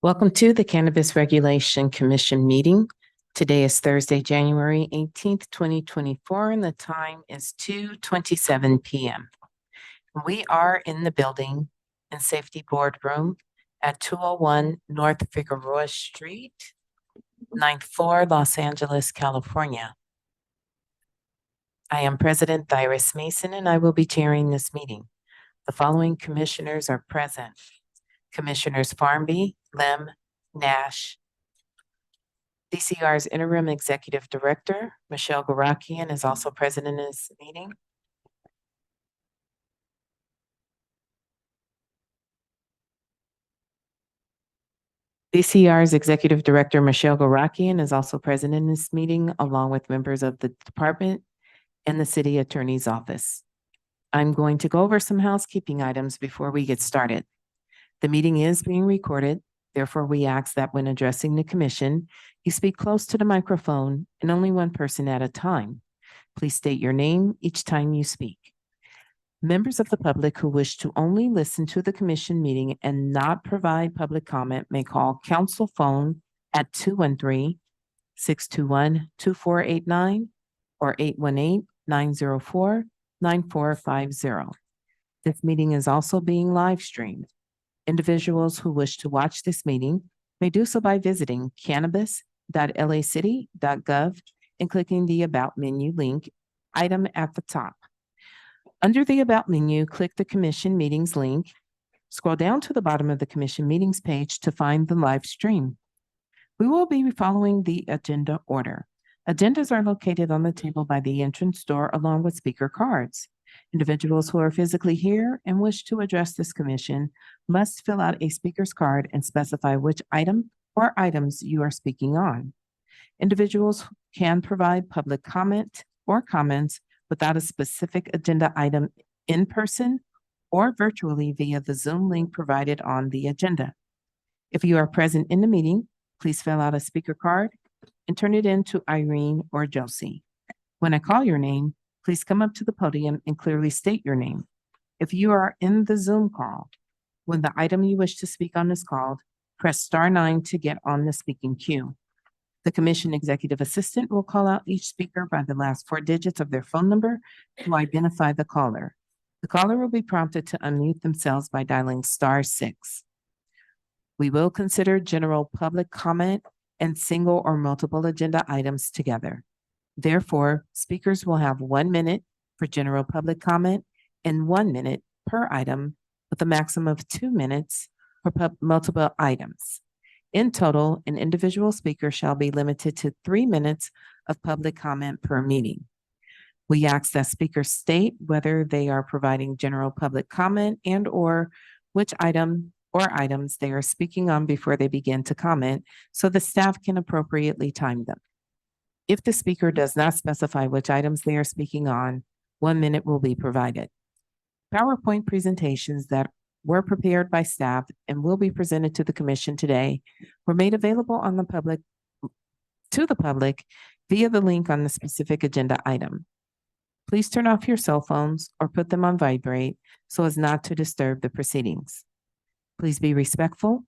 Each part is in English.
Welcome to the Cannabis Regulation Commission meeting. Today is Thursday, January 18th, 2024, and the time is 2:27 p.m. We are in the building in Safety Boardroom at 201 North Figueroa Street, 9th floor, Los Angeles, California. I am President Iris Mason, and I will be chairing this meeting. The following commissioners are present: Commissioners Farmby, Lim, Nash. DCR's Interim Executive Director, Michelle Garakian, is also present in this meeting. DCR's Executive Director, Michelle Garakian, is also present in this meeting, along with members of the department and the City Attorney's Office. I'm going to go over some housekeeping items before we get started. The meeting is being recorded. Therefore, we ask that when addressing the commission, you speak close to the microphone and only one person at a time. Please state your name each time you speak. Members of the public who wish to only listen to the commission meeting and not provide public comment may call council phone at 213-621-2489 or 818-904-9450. This meeting is also being live streamed. Individuals who wish to watch this meeting may do so by visiting cannabis.lacity.gov and clicking the About menu link item at the top. Under the About menu, click the Commission Meetings link. Scroll down to the bottom of the Commission Meetings page to find the live stream. We will be following the agenda order. Agendas are located on the table by the entrance door along with speaker cards. Individuals who are physically here and wish to address this commission must fill out a speaker's card and specify which item or items you are speaking on. Individuals can provide public comment or comments without a specific agenda item in person or virtually via the Zoom link provided on the agenda. If you are present in the meeting, please fill out a speaker card and turn it in to Irene or Josie. When I call your name, please come up to the podium and clearly state your name. If you are in the Zoom call, when the item you wish to speak on is called, press *9 to get on the speaking queue. The commission executive assistant will call out each speaker by the last 4 digits of their phone number to identify the caller. The caller will be prompted to unmute themselves by dialing *6. We will consider general public comment and single or multiple agenda items together. Therefore, speakers will have 1 minute for general public comment and 1 minute per item, with a maximum of 2 minutes for multiple items. In total, an individual speaker shall be limited to 3 minutes of public comment per meeting. We ask that speakers state whether they are providing general public comment and/or which item or items they are speaking on before they begin to comment, so the staff can appropriately time them. If the speaker does not specify which items they are speaking on, 1 minute will be provided. PowerPoint presentations that were prepared by staff and will be presented to the commission today were made available to the public via the link on the specific agenda item. Please turn off your cell phones or put them on vibrate so as not to disturb the proceedings. Please be respectful.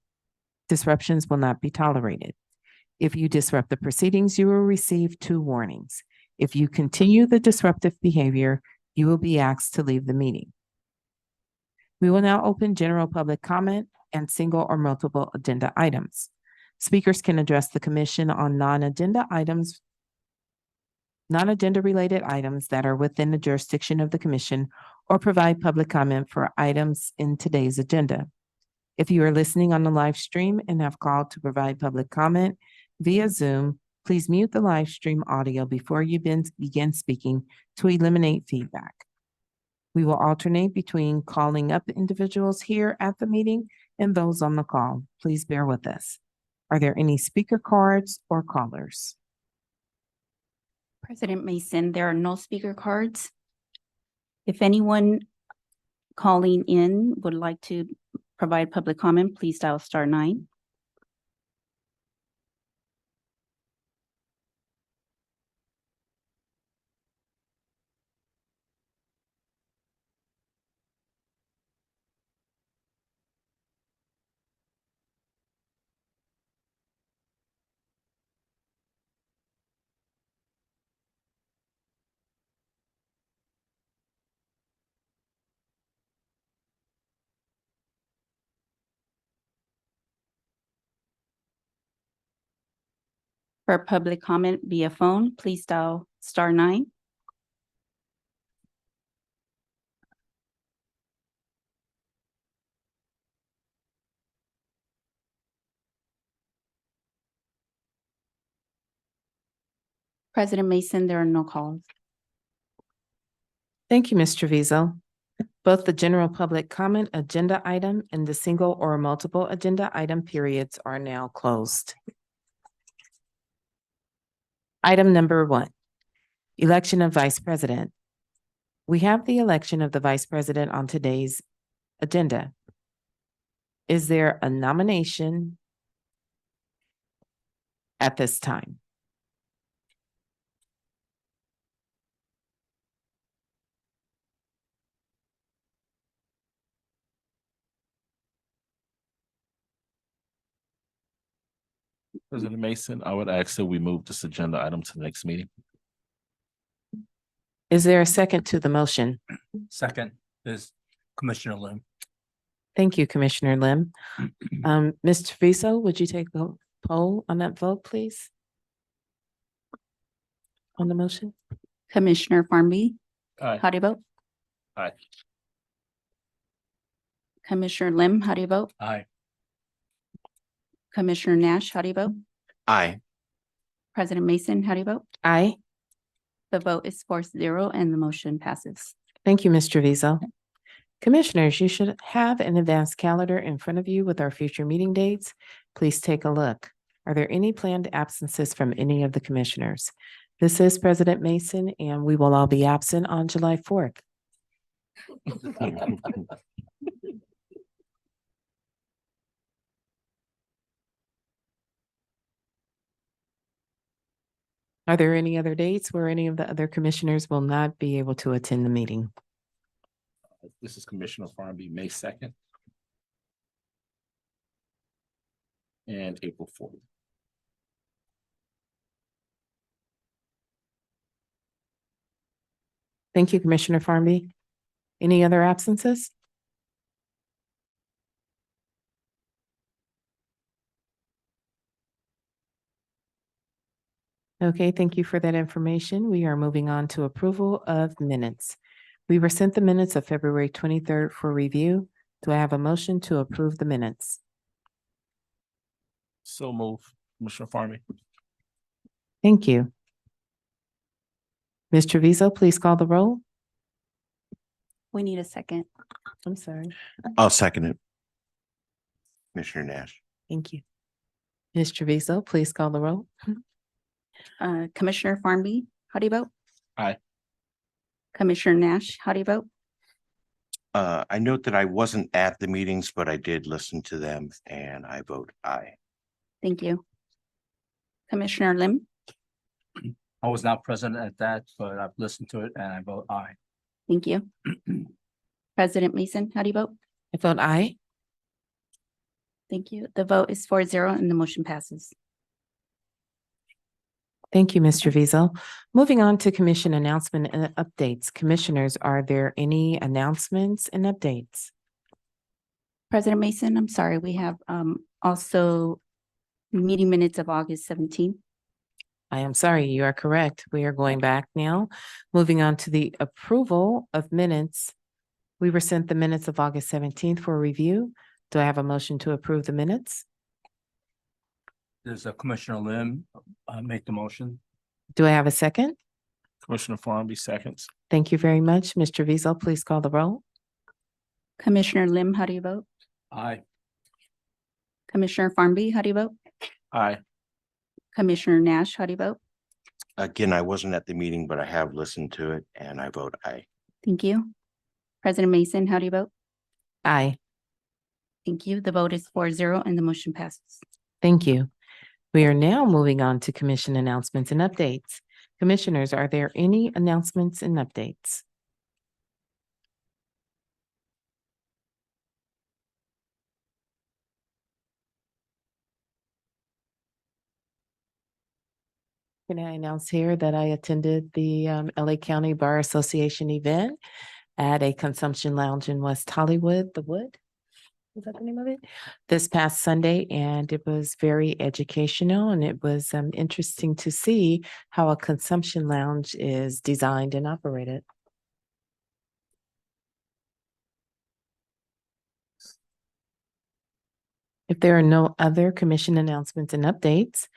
Disruptions will not be tolerated. If you disrupt the proceedings, you will receive 2 warnings. If you continue the disruptive behavior, you will be asked to leave the meeting. We will now open general public comment and single or multiple agenda items. Speakers can address the commission on non-agenda related items that are within the jurisdiction of the commission, or provide public comment for items in today's agenda. If you are listening on the live stream and have called to provide public comment via Zoom, please mute the live stream audio before you begin speaking to eliminate feedback. We will alternate between calling up individuals here at the meeting and those on the call. Please bear with us. Are there any speaker cards or callers? President Mason, there are no speaker cards. If anyone calling in would like to provide public comment, please dial *9. For public comment via phone, please dial *9. President Mason, there are no calls. Thank you, Ms. Treviso. Both the general public comment agenda item and the single or multiple agenda item periods are now closed. Item number 1, election of vice president. We have the election of the vice president on today's agenda. Is there a nomination at this time? President Mason, I would ask that we move this agenda item to the next meeting. Is there a second to the motion? Second is Commissioner Lim. Thank you, Commissioner Lim. Ms. Treviso, would you take a poll on that vote, please? On the motion? Commissioner Farmby, Aye. how do you vote? Aye. Commissioner Lim, how do you vote? Aye. Commissioner Nash, how do you vote? Aye. President Mason, how do you vote? Aye. The vote is 4-0 and the motion passes. Thank you, Ms. Treviso. Commissioners, you should have an advanced calendar in front of you with our future meeting dates. Please take a look. Are there any planned absences from any of the commissioners? This is President Mason, and we will all be absent on July 4th. Are there any other dates where any of the other commissioners will not be able to attend the meeting? This is Commissioner Farmby, May 2nd. And April 4th. Thank you, Commissioner Farmby. Any other absences? Okay, thank you for that information. We are moving on to approval of minutes. We were sent the minutes of February 23rd for review. Do I have a motion to approve the minutes? So move, Commissioner Farmby. Thank you. Ms. Treviso, please call the roll. We need a second. I'm sorry. I'll second it. Commissioner Nash. Thank you. Ms. Treviso, please call the roll. Commissioner Farmby, how do you vote? Aye. Commissioner Nash, how do you vote? I note that I wasn't at the meetings, but I did listen to them and I vote aye. Thank you. Commissioner Lim, I was not present at that, but I've listened to it and I vote aye. thank you. President Mason, how do you vote? I vote aye. Thank you. The vote is 4-0 and the motion passes. Thank you, Ms. Treviso. Moving on to commission announcement and updates. Commissioners, are there any announcements and updates? President Mason, I'm sorry, we have also meeting minutes of August 17th. I am sorry, you are correct. We are going back now. Moving on to the approval of minutes. We were sent the minutes of August 17th for review. Do I have a motion to approve the minutes? There's a Commissioner Lim, make the motion. Do I have a second? Commissioner Farmby, seconds. Thank you very much. Ms. Treviso, please call the roll. Commissioner Lim, how do you vote? Aye. Commissioner Farmby, how do you vote? Aye. Commissioner Nash, how do you vote? Again, I wasn't at the meeting, but I have listened to it and I vote aye. Thank you. President Mason, how do you vote? Aye. Thank you. The vote is 4-0 and the motion passes. Thank you. We are now moving on to commission announcements and updates. Commissioners, are there any announcements and updates? Can I announce here that I attended the LA County Bar Association event at a consumption lounge in West Hollywood, The Wood. is that the name of it? This past Sunday, and it was very educational, and it was interesting to see how a consumption lounge is designed and operated. If there are no other commission announcements and updates,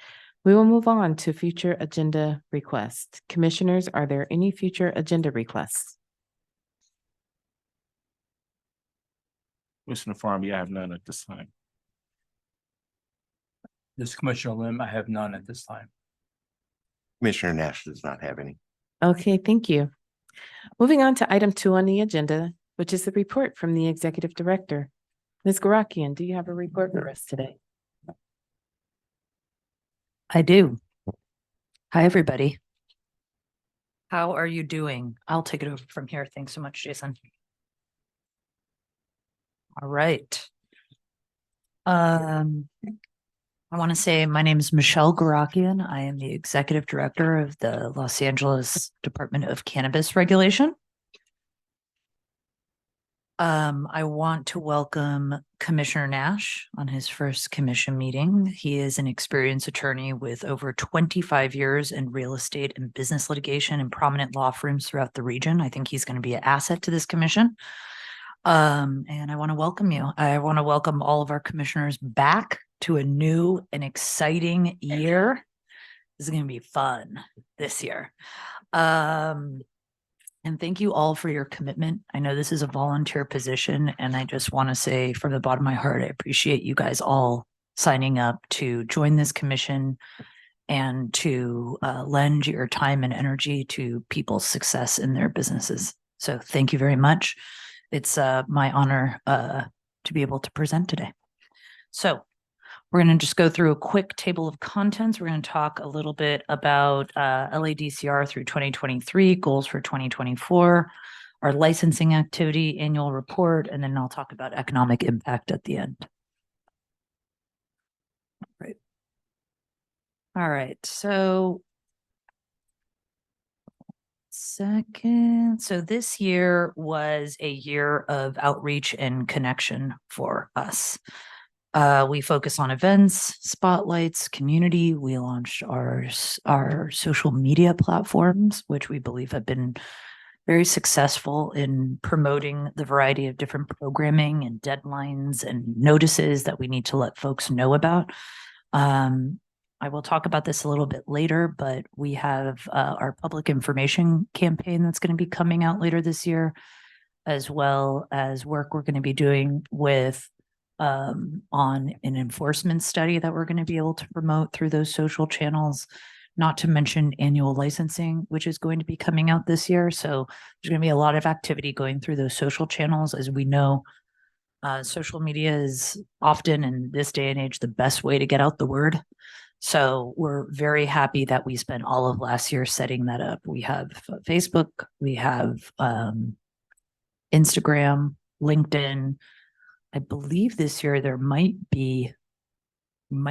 we will move on to future agenda requests. Commissioners, are there any future agenda requests? Commissioner Farm, I have none at this time. This is Commissioner Lim, I have none at this time. Commissioner Nash does not have any. Okay, thank you. Moving on to item 2 on the agenda, which is the report from the executive director. Ms. Garakian, do you have a report for us today? I do. Hi, everybody. How are you doing? I'll take it over from here. Thanks so much, Jason. All right. I want to say my name is Michelle Garakian. I am the executive director of the Los Angeles Department of Cannabis Regulation. I want to welcome Commissioner Nash on his first commission meeting. He is an experienced attorney with over 25 years in real estate and business litigation in prominent law firms throughout the region. I think he's going to be an asset to this commission. And I want to welcome you. I want to welcome all of our commissioners back to a new and exciting year. This is going to be fun this year. And thank you all for your commitment. I know this is a volunteer position, and I just want to say from the bottom of my heart, I appreciate you guys all signing up to join this commission and to lend your time and energy to people's success in their businesses. So thank you very much. It's my honor to be able to present today. So we're going to just go through a quick table of contents. We're going to talk a little bit about LADCR through 2023, goals for 2024, our licensing activity, annual report, and then I'll talk about economic impact at the end. Right. All right. So this year was a year of outreach and connection for us. We focus on events, spotlights, community. We launched our social media platforms, which we believe have been very successful in promoting the variety of different programming and deadlines and notices that we need to let folks know about. I will talk about this a little bit later, but we have our public information campaign that's going to be coming out later this year, as well as work we're going to be doing with on an enforcement study that we're going to be able to promote through those social channels, not to mention annual licensing, which is going to be coming out this year. So there's going to be a lot of activity going through those social channels. As we know, social media is often in this day and age the best way to get out the word. So we're very happy that we spent all of last year setting that up. We have Facebook, we have Instagram, LinkedIn. I believe this year there might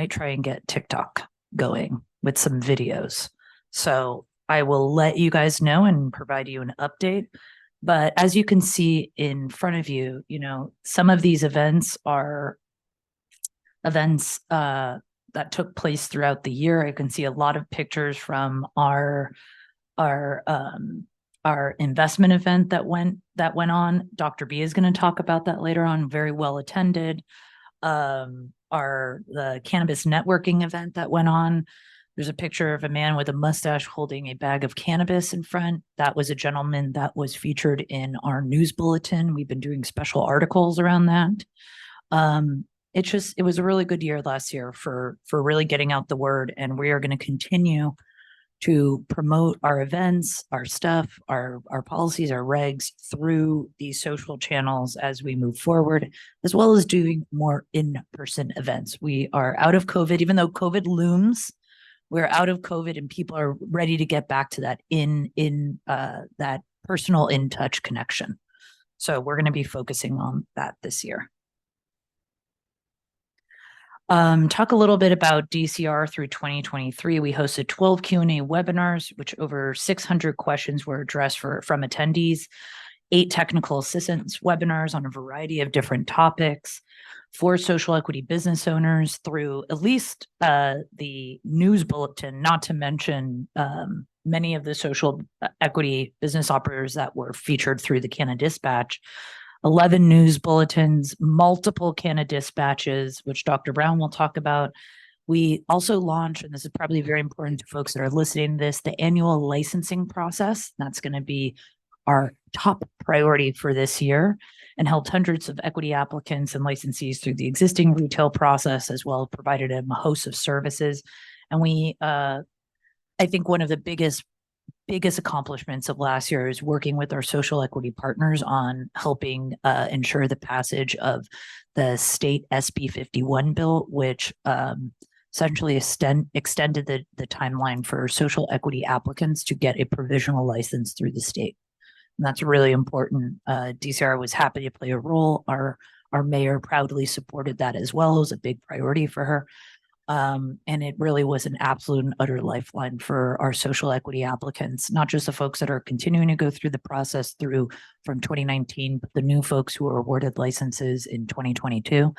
try and get TikTok going with some videos. So I will let you guys know and provide you an update. But as you can see in front of you, some of these events are events that took place throughout the year. I can see a lot of pictures from our investment event that went on. Dr. B is going to talk about that later on. Very well attended. The cannabis networking event that went on. There's a picture of a man with a mustache holding a bag of cannabis in front. That was a gentleman that was featured in our news bulletin. We've been doing special articles around that. It was a really good year last year for really getting out the word, and we are going to continue to promote our events, our stuff, our policies, our regs through these social channels as we move forward, as well as doing more in-person events. We are out of COVID, even though COVID looms, we're out of COVID and people are ready to get back to that that personal in-touch connection. So we're going to be focusing on that this year. Talk a little bit about DCR through 2023. We hosted 12 Q&A webinars, which over 600 questions were addressed from attendees. 8 technical assistance webinars on a variety of different topics, 4 social equity business owners through at least the news bulletin, not to mention many of the social equity business operators that were featured through the Canna Dispatch, 11 news bulletins, multiple Canna Dispatches, which Dr. Brown will talk about. We also launched, and this is probably very important to folks that are listening to this, the annual licensing process. That's going to be our top priority for this year, and helped hundreds of equity applicants and licensees through the existing retail process, as well as provided them a host of services. And we, I think one of the biggest accomplishments of last year is working with our social equity partners on helping ensure the passage of the state SB 51 bill, which essentially extended the timeline for social equity applicants to get a provisional license through the state. And that's really important. DCR was happy to play a role. Our mayor proudly supported that as well. It was a big priority for her. And it really was an absolute and utter lifeline for our social equity applicants, not just the folks that are continuing to go through the process through from 2019, but the new folks who were awarded licenses in 2022.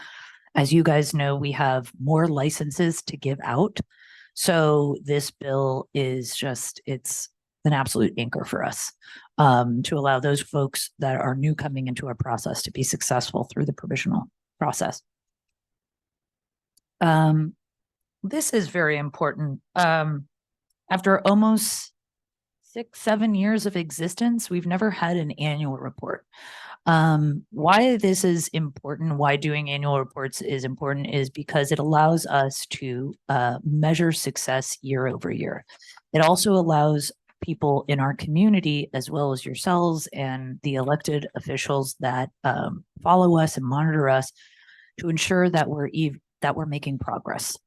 As you guys know, we have more licenses to give out. So this bill is just, it's an absolute anchor for us to allow those folks that are new coming into our process to be successful through the provisional process. This is very important. After almost 6-7 years of existence, we've never had an annual report. Why this is important, why doing annual reports is important, is because it allows us to measure success year over year. It also allows people in our community, as well as yourselves and the elected officials that follow us and monitor us, to ensure that we're making progress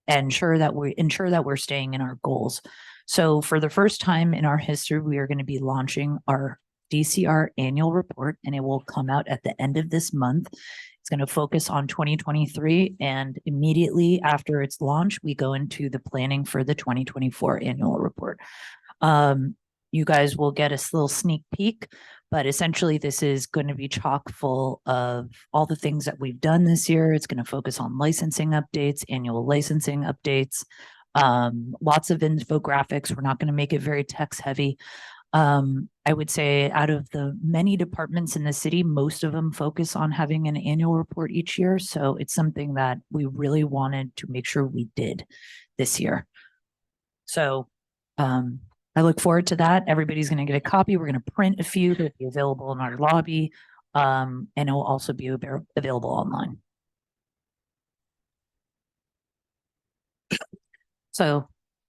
and ensure that we're staying in our goals. So for the first time in our history, we are going to be launching our DCR annual report, and it will come out at the end of this month. It's going to focus on 2023, and immediately after its launch, we go into the planning for the 2024 annual report. You guys will get a little sneak peek, but essentially this is going to be chock full of all the things that we've done this year. It's going to focus on licensing updates, annual licensing updates, lots of infographics. We're not going to make it very text heavy. I would say out of the many departments in the city, most of them focus on having an annual report each year. So it's something that we really wanted to make sure we did this year. So I look forward to that. Everybody's going to get a copy. We're going to print a few that will be available in our lobby, and it will also be available online. So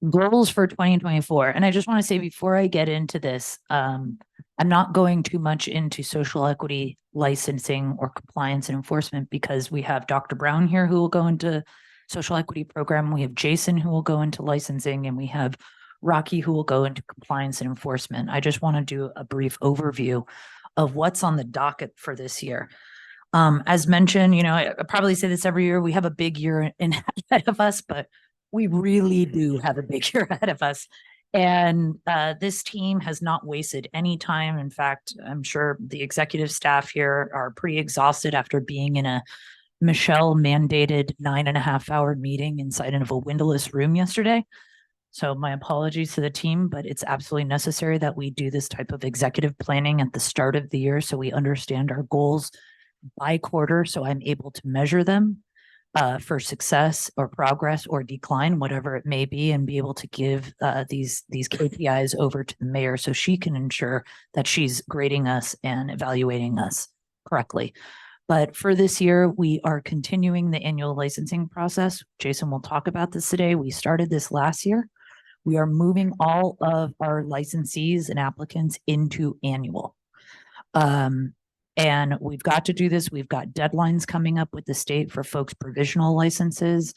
goals for 2024. And I just want to say before I get into this, I'm not going too much into social equity licensing or compliance and enforcement, because we have Dr. Brown here who will go into social equity program. We have Jason who will go into licensing, and we have Rocky who will go into compliance and enforcement. I just want to do a brief overview of what's on the docket for this year. As mentioned, I probably say this every year, we have a big year ahead of us, but we really do have a big year ahead of us. And this team has not wasted any time. In fact, I'm sure the executive staff here are pretty exhausted after being in a Michelle mandated 9.5-hour meeting inside of a windowless room yesterday. So my apologies to the team, but it's absolutely necessary that we do this type of executive planning at the start of the year, so we understand our goals by quarter, so I'm able to measure them for success or progress or decline, whatever it may be, and be able to give these KPIs over to the mayor so she can ensure that she's grading us and evaluating us correctly. But for this year, we are continuing the annual licensing process. Jason will talk about this today. We started this last year. We are moving all of our licensees and applicants into annual. And we've got to do this. We've got deadlines coming up with the state for folks' provisional licenses.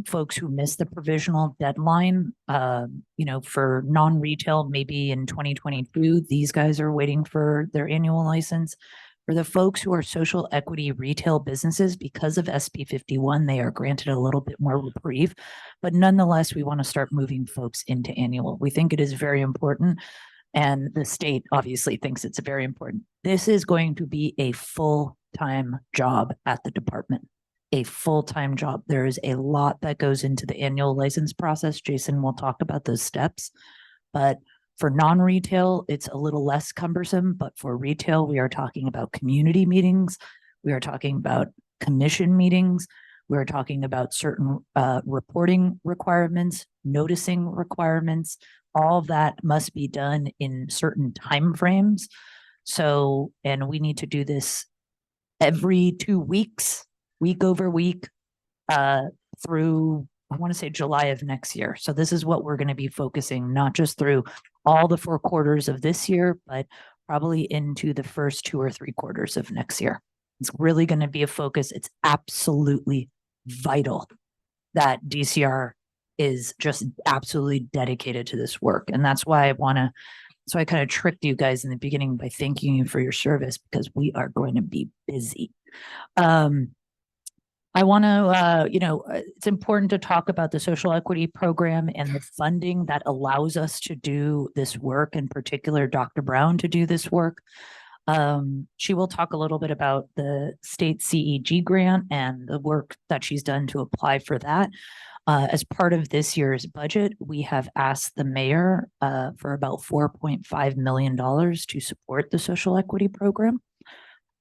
Folks who missed the provisional deadline, for non-retail, maybe in 2022, these guys are waiting for their annual license. For the folks who are social equity retail businesses, because of SB 51, they are granted a little bit more reprieve, but nonetheless, we want to start moving folks into annual. We think it is very important. And the state obviously thinks it's very important. This is going to be a full-time job at the department, a full-time job. There is a lot that goes into the annual license process. Jason will talk about those steps. But for non-retail, it's a little less cumbersome. But for retail, we are talking about community meetings. We are talking about commission meetings. We're talking about certain reporting requirements, noticing requirements. All of that must be done in certain timeframes. So, and we need to do this every 2 weeks, week over week, through, I want to say July of next year. So this is what we're going to be focusing, not just through all the 4 quarters of this year, but probably into the first 2 or 3 quarters of next year. It's really going to be a focus. It's absolutely vital that DCR is just absolutely dedicated to this work. And that's why so I kind of tricked you guys in the beginning by thanking you for your service, because we are going to be busy. I want to, it's important to talk about the social equity program and the funding that allows us to do this work, in particular, Dr. Brown to do this work. She will talk a little bit about the state CEG grant and the work that she's done to apply for that. As part of this year's budget, we have asked the mayor for about $4.5 million to support the social equity program.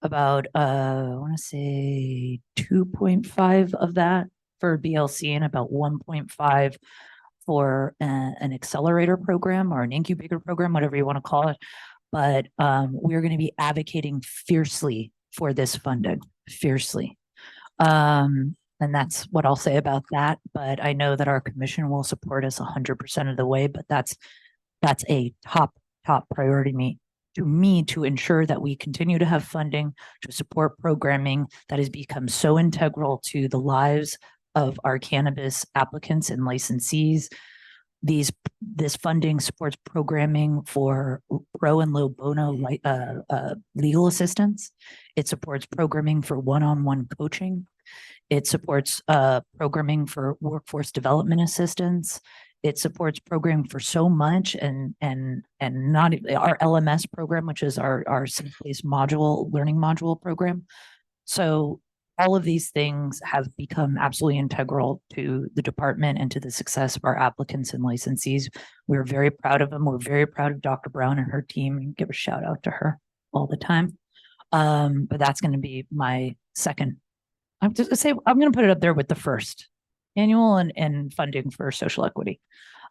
About, I want to say 2.5 of that for BLC and about 1.5 for an accelerator program or an incubator program, whatever you want to call it. But we're going to be advocating fiercely for this funding, fiercely. And that's what I'll say about that. But I know that our commission will support us 100% of the way, but that's a top priority to me to ensure that we continue to have funding to support programming that has become so integral to the lives of our cannabis applicants and licensees. This funding supports programming for pro and low bono legal assistance. It supports programming for one-on-one coaching. It supports programming for workforce development assistance. It supports programming for so much, and not our LMS program, which is our Simple's learning module program. So all of these things have become absolutely integral to the department and to the success of our applicants and licensees. We're very proud of them. We're very proud of Dr. Brown and her team, and give a shout out to her all the time. But that's going to be my second. I'm just gonna say, I'm going to put it up there with the first, annual and funding for social equity.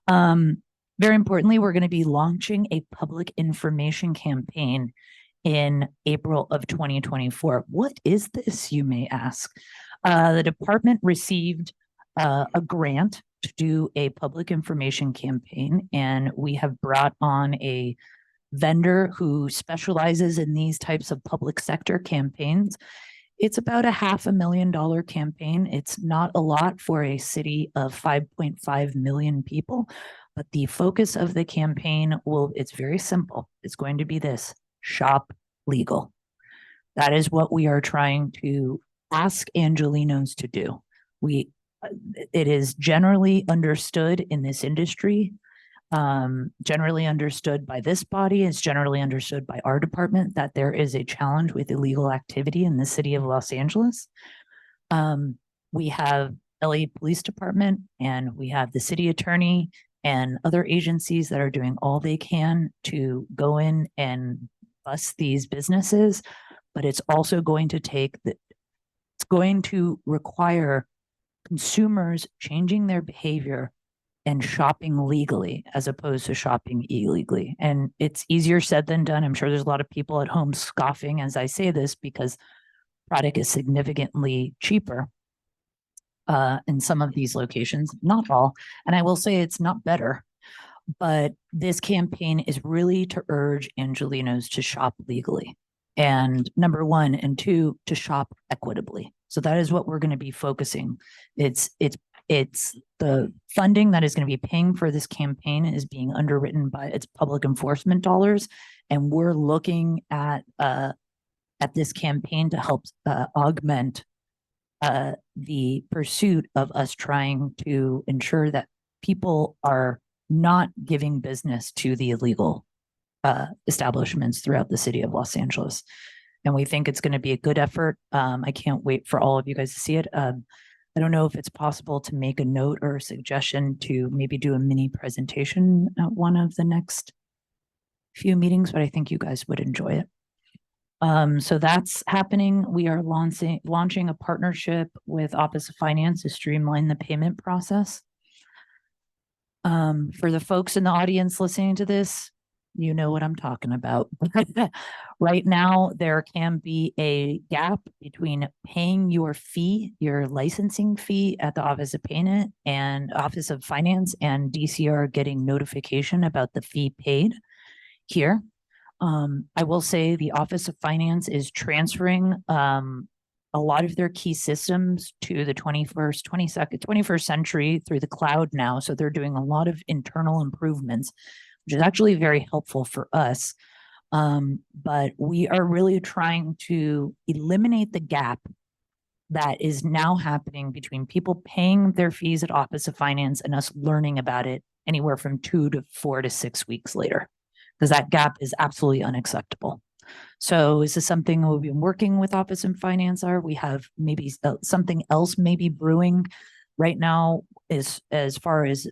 Very importantly, we're going to be launching a public information campaign in April of 2024. What is this, you may ask? The department received a grant to do a public information campaign, and we have brought on a vendor who specializes in these types of public sector campaigns. It's about a $500,000 campaign. It's not a lot for a city of 5.5 million people, but the focus of the campaign it's very simple. It's going to be this: shop legal. That is what we are trying to ask Angelenos to do. It is generally understood in this industry, generally understood by this body, it's generally understood by our department, that there is a challenge with illegal activity in the city of Los Angeles. We have LA Police Department, and we have the city attorney and other agencies that are doing all they can to go in and bust these businesses. But it's also going to it's going to require consumers changing their behavior and shopping legally as opposed to shopping illegally. And it's easier said than done. I'm sure there's a lot of people at home scoffing as I say this, because product is significantly cheaper in some of these locations, not all. And I will say it's not better, but this campaign is really to urge Angelenos to shop legally. And number one, and two, to shop equitably. So that is what we're going to be focusing. It's the funding that is going to be paying for this campaign is being underwritten by its public enforcement dollars. And we're looking at this campaign to help augment the pursuit of us trying to ensure that people are not giving business to the illegal establishments throughout the city of Los Angeles. And we think it's going to be a good effort. I can't wait for all of you guys to see it. I don't know if it's possible to make a note or a suggestion to maybe do a mini presentation at one of the next few meetings, but I think you guys would enjoy it. So that's happening. We are launching a partnership with Office of Finance to streamline the payment process. For the folks in the audience listening to this, you know what I'm talking about. Right now, there can be a gap between paying your fee, your licensing fee at the Office of Payment and Office of Finance, and DCR getting notification about the fee paid here. I will say the Office of Finance is transferring a lot of their key systems to the 21st century through the cloud now. So they're doing a lot of internal improvements, which is actually very helpful for us. But we are really trying to eliminate the gap that is now happening between people paying their fees at Office of Finance and us learning about it anywhere from 2 to 4 to 6 weeks later, because that gap is absolutely unacceptable. So is this something we've been working with Office of Finance are? We have maybe something else maybe brewing right now as far as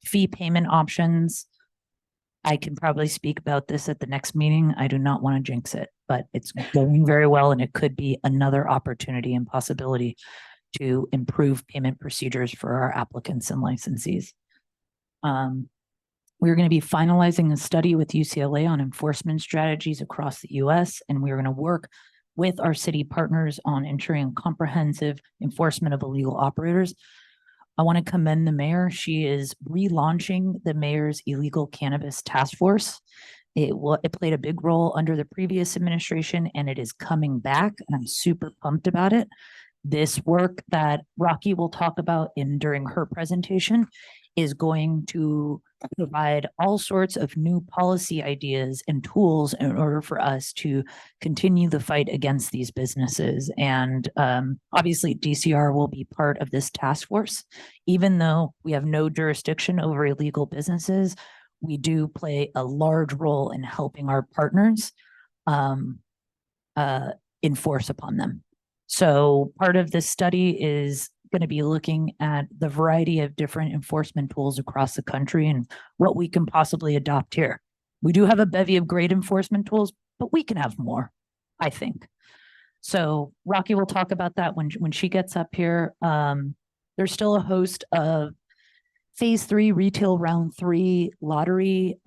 fee payment options. I can probably speak about this at the next meeting. I do not want to jinx it, but it's going very well, and it could be another opportunity and possibility to improve payment procedures for our applicants and licensees. We're going to be finalizing a study with UCLA on enforcement strategies across the US, and we're going to work with our city partners on ensuring comprehensive enforcement of illegal operators. I want to commend the mayor. She is relaunching the mayor's illegal cannabis task force. It played a big role under the previous administration, and it is coming back, and I'm super pumped about it. This work that Rocky will talk about during her presentation is going to provide all sorts of new policy ideas and tools in order for us to continue the fight against these businesses. And obviously DCR will be part of this task force. Even though we have no jurisdiction over illegal businesses, we do play a large role in helping our partners enforce upon them. So part of this study is going to be looking at the variety of different enforcement tools across the country and what we can possibly adopt here. We do have a bevy of great enforcement tools, but we can have more, I think. So Rocky will talk about that when she gets up here. There's still a host of phase 3 retail round 3 lottery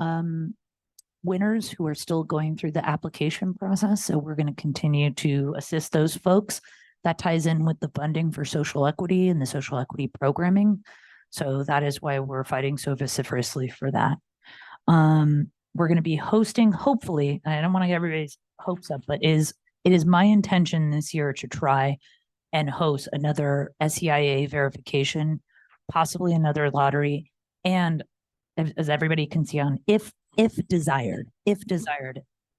winners who are still going through the application process. So we're going to continue to assist those folks. That ties in with the funding for social equity and the social equity programming. So that is why we're fighting so vociferously for that. We're going to be hosting, hopefully, and I don't want to get everybody's hopes up, but it is my intention this year to try and host another SEIA verification, possibly another lottery, and as everybody can see on if desired,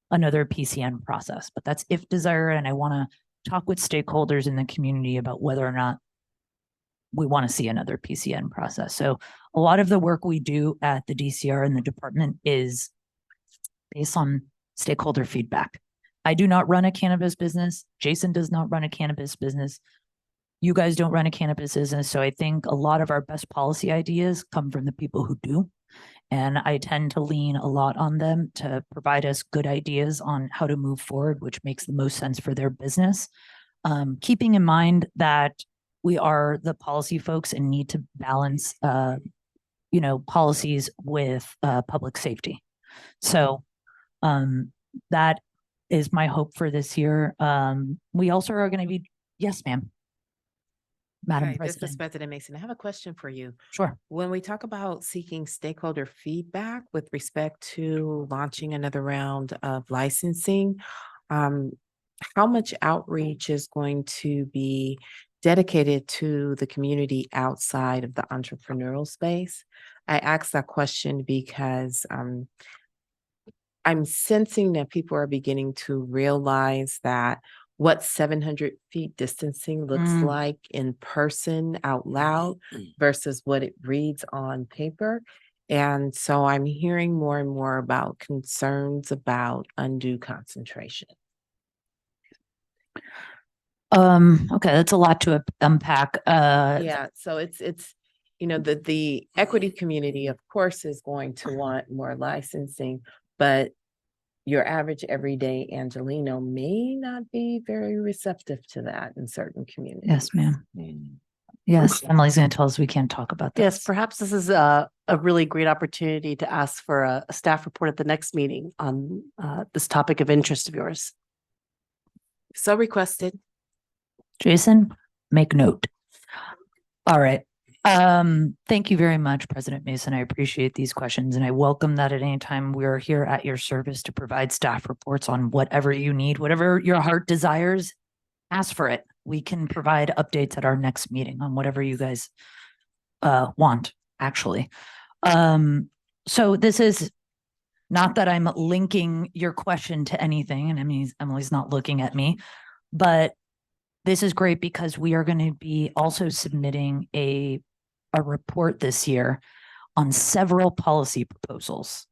another PCN process. But that's if desired, and I want to talk with stakeholders in the community about whether or not we want to see another PCN process. So a lot of the work we do at the DCR and the department is based on stakeholder feedback. I do not run a cannabis business. Jason does not run a cannabis business. You guys don't run a cannabis business. So I think a lot of our best policy ideas come from the people who do. And I tend to lean a lot on them to provide us good ideas on how to move forward, which makes the most sense for their business. Keeping in mind that we are the policy folks and need to balance, policies with public safety. So that is my hope for this year. We also are going to be, yes, ma'am. Madam Hi, this is President. President Mason. I have a question for you. Sure. When we talk about seeking stakeholder feedback with respect to launching another round of licensing, how much outreach is going to be dedicated to the community outside of the entrepreneurial space? I ask that question because I'm sensing that people are beginning to realize that what 700 feet distancing looks like in person out loud versus what it reads on paper And so I'm hearing more and more about concerns about undue concentration. Okay, that's a lot to unpack. Yeah, so it's, the equity community, of course, is going to want more licensing, but your average everyday Angelino may not be very receptive to that in certain communities. Yes, ma'am. Mm. Yes, Emily's going to tell us we can't talk about this. Yes, perhaps this is a really great opportunity to ask for a staff report at the next meeting on this topic of interest of yours. So requested. Jason, make note. All right. Thank you very much, President Mason. I appreciate these questions and I welcome that at any time. We're here at your service to provide staff reports on whatever you need, whatever your heart desires, ask for it. We can provide updates at our next meeting on whatever you guys want, actually. So this is not that I'm linking your question to anything, and Emily's not looking at me, but this is great because we are going to be also submitting a report this year on several policy proposals.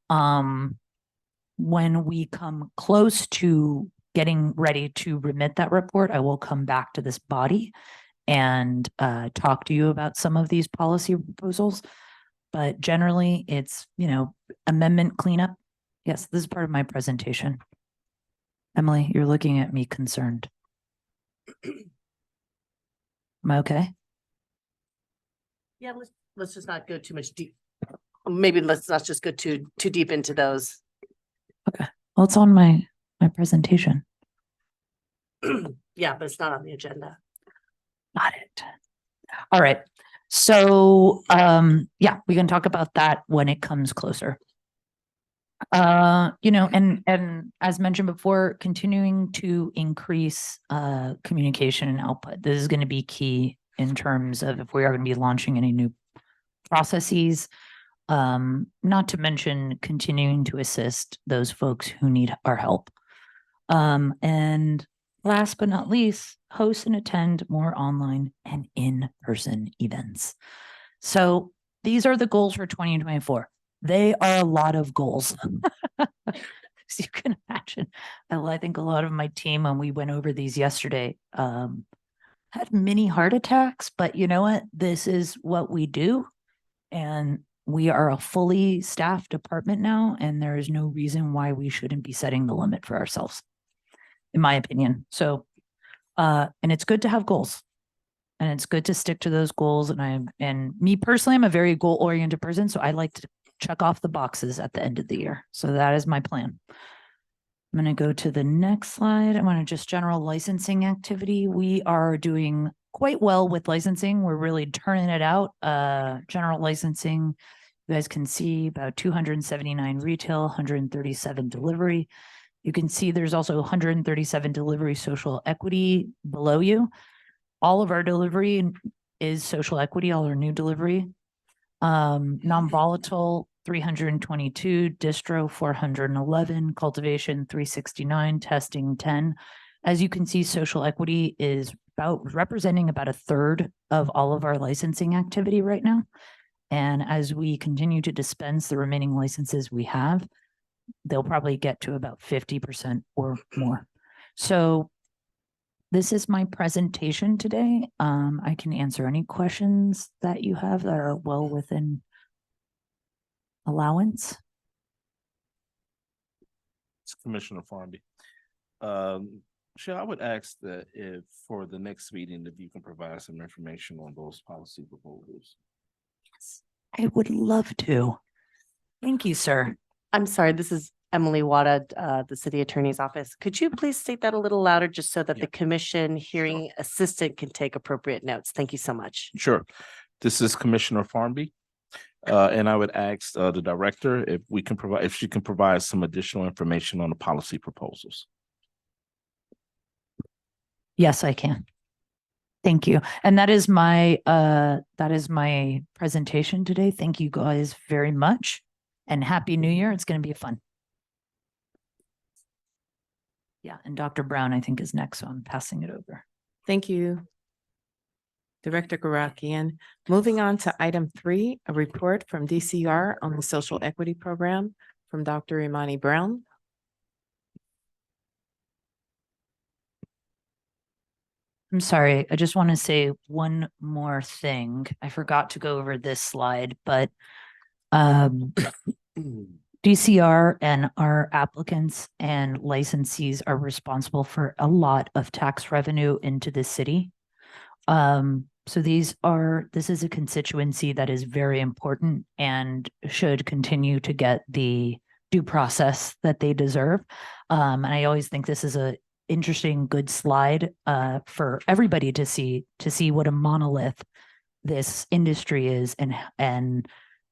When we come close to getting ready to remit that report, I will come back to this body and talk to you about some of these policy proposals. But generally, it's, amendment cleanup. Yes, this is part of my presentation. Emily, you're looking at me concerned. Am I okay? Yeah, let's just not go too much deep. Maybe let's not just go too deep into those. Well, it's on my presentation. Yeah, but it's not on the agenda. Got it. All right. So, yeah, we can talk about that when it comes closer. And as mentioned before, continuing to increase communication and output. This is going to be key in terms of if we are going to be launching any new processes. Not to mention continuing to assist those folks who need our help. And last but not least, host and attend more online and in-person events. So these are the goals for 2024. They are a lot of goals. As you can imagine, I think a lot of my team, when we went over these yesterday, had mini heart attacks, but you know what? This is what we do. And we are a fully staffed department now, and there is no reason why we shouldn't be setting the limit for ourselves, in my opinion. So, and it's good to have goals. And it's good to stick to those goals. And me personally, I'm a very goal-oriented person. So I like to check off the boxes at the end of the year. So that is my plan. I'm going to go to the next slide. I want to just general licensing activity. We are doing quite well with licensing. We're really turning it out. General licensing, you guys can see about 279 retail, 137 delivery. You can see there's also 137 delivery social equity below you. All of our delivery is social equity, all our new delivery. Non-volatile, 322, distro, 411, cultivation, 369, testing, 10. As you can see, social equity is representing about a third of all of our licensing activity right now. And as we continue to dispense the remaining licenses we have, they'll probably get to about 50% or more. So this is my presentation today. I can answer any questions that you have that are well within allowance. It's Commissioner Farmby. I would ask that if for the next meeting, if you can provide some information on those policy proposals. Yes, I would love to. Thank you, sir. I'm sorry, this is Emily Wada, the city attorney's office. Could you please state that a little louder just so that Yeah. the commission hearing assistant can take appropriate notes? Thank you so much. Sure. This is Commissioner Farmby. And I would ask the director if she can provide some additional information on the policy proposals. Yes, I can. Thank you. And that is my presentation today. Thank you guys very much. And Happy New Year. It's going to be fun. Yeah, and Dr. Brown, I think, is next, so I'm passing it over. Thank you. Director Garakian. Moving on to item 3, a report from DCR on the Social Equity Program from Dr. Imani Brown. I'm sorry, I just want to say one more thing. I forgot to go over this slide, but DCR and our applicants and licensees are responsible for a lot of tax revenue into the city. So this is a constituency that is very important and should continue to get the due process that they deserve. And I always think this is a interesting, good slide for everybody to see what a monolith this industry is and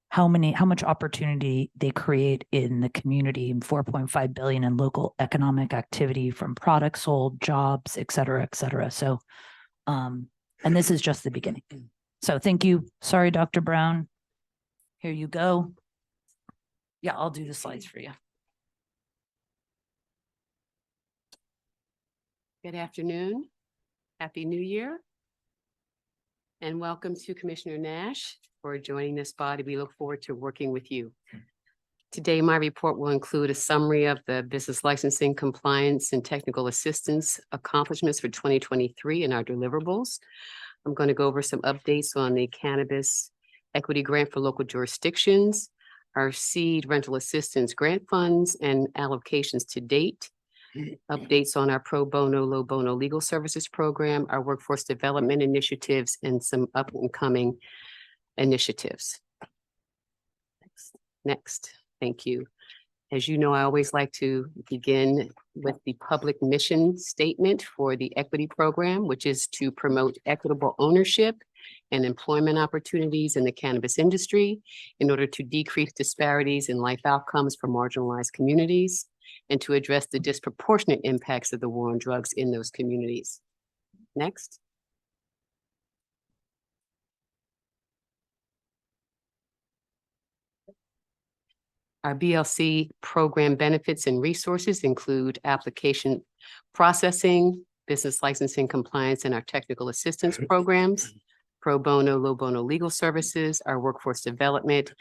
how much opportunity they create in the community, and 4.5 billion in local economic activity from products sold, jobs, et cetera, et cetera. So, and this is just the beginning. So thank you. Sorry, Dr. Brown. Here you go. Yeah, I'll do the slides for you. Good afternoon. Happy New Year. And welcome to Commissioner Nash for joining this body. We look forward to working with you. Today, my report will include a summary of the business licensing, compliance, and technical assistance accomplishments for 2023 and our deliverables. I'm going to go over some updates on the cannabis equity grant for local jurisdictions, our seed rental assistance grant funds and allocations to date, updates on our pro bono, low bono legal services program, our workforce development initiatives, and some up and coming initiatives. Next, thank you. As you know, I always like to begin with the public mission statement for the equity program, which is to promote equitable ownership and employment opportunities in the cannabis industry in order to decrease disparities in life outcomes for marginalized communities and to address the disproportionate impacts of the war on drugs in those communities. Next. Our BLC program benefits and resources include application processing, business licensing compliance, and our technical assistance programs, pro bono, low bono legal services, our workforce development,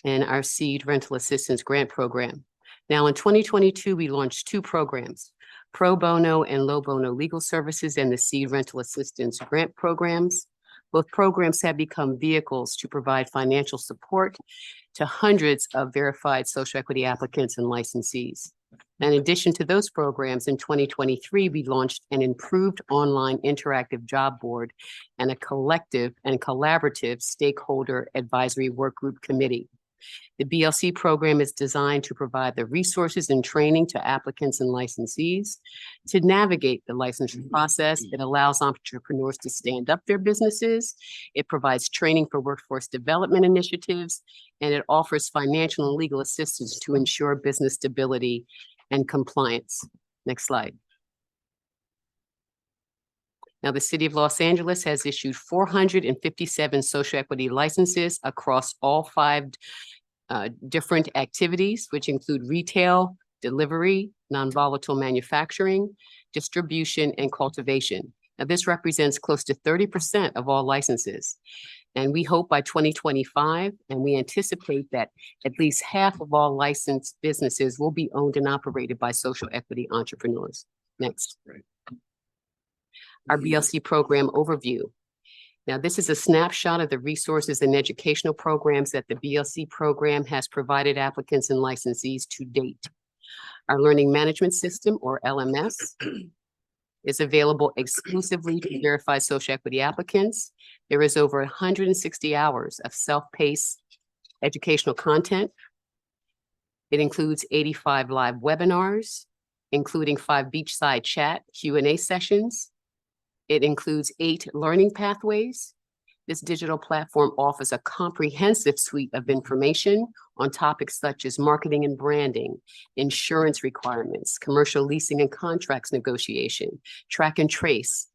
and our seed rental assistance grant program. Now, in 2022, we launched 2 programs, pro bono and low bono legal services and the seed rental assistance grant programs. Both programs have become vehicles to provide financial support to hundreds of verified social equity applicants and licensees. In addition to those programs, in 2023, we launched an improved online interactive job board and a collective and collaborative stakeholder advisory work group committee. The BLC program is designed to provide the resources and training to applicants and licensees to navigate the licensing process. It allows entrepreneurs to stand up their businesses. It provides training for workforce development initiatives, and it offers financial and legal assistance to ensure business stability and compliance. Next slide. Now, the City of Los Angeles has issued 457 social equity licenses across all 5 different activities, which include retail, delivery, non-volatile manufacturing, distribution, and cultivation. Now, this represents close to 30% of all licenses. And we hope by 2025, and we anticipate that at least half of all licensed businesses will be owned and operated by social equity entrepreneurs. Next. Our BLC program overview. Now, this is a snapshot of the resources and educational programs that the BLC program has provided applicants and licensees to date. Our learning management system, or LMS, is available exclusively to verified social equity applicants. There is over 160 hours of self-paced educational content. It includes 85 live webinars, including 5 beachside chat Q&A sessions. It includes 8 learning pathways. This digital platform offers a comprehensive suite of information on topics such as marketing and branding, insurance requirements, commercial leasing and contracts negotiation, track and trace,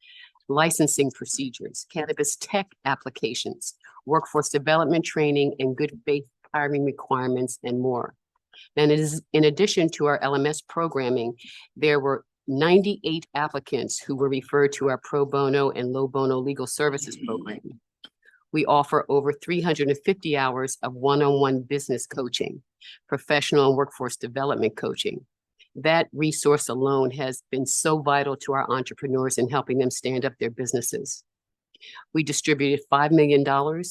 licensing procedures, cannabis tech applications, workforce development training, and good faith hiring requirements, and more. And it is in addition to our LMS programming, there were 98 applicants who were referred to our pro bono and low bono legal services program. We offer over 350 hours of one-on-one business coaching, professional and workforce development coaching. That resource alone has been so vital to our entrepreneurs in helping them stand up their businesses. We distributed $5 million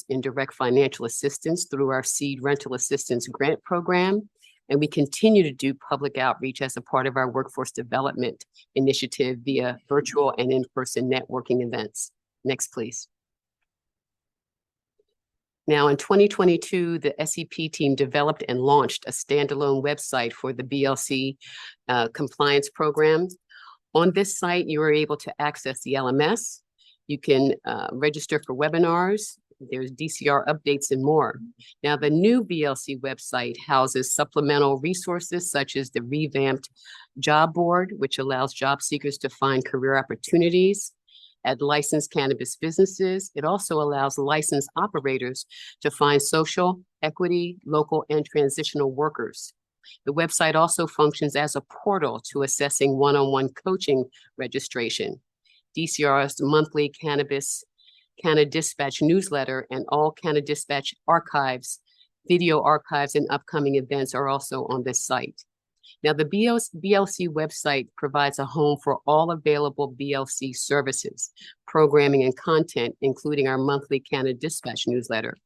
in direct financial assistance through our Seed Rental Assistance Grant Program, and we continue to do public outreach as a part of our workforce development initiative via virtual and in-person networking events. Next, please. Now, in 2022, the SEP team developed and launched a standalone website for the BLC compliance program. On this site, you are able to access the LMS. You can register for webinars. There's DCR updates and more. Now, the new BLC website houses supplemental resources such as the revamped job board, which allows job seekers to find career opportunities at licensed cannabis businesses. It also allows licensed operators to find social, equity, local, and transitional workers. The website also functions as a portal to assessing one-on-one coaching registration. DCR's monthly Canna Dispatch newsletter and all Canna Dispatch archives, video archives, and upcoming events are also on this site. Now, the BLC website provides a home for all available BLC services, programming, and content, including our monthly Canna Dispatch newsletter.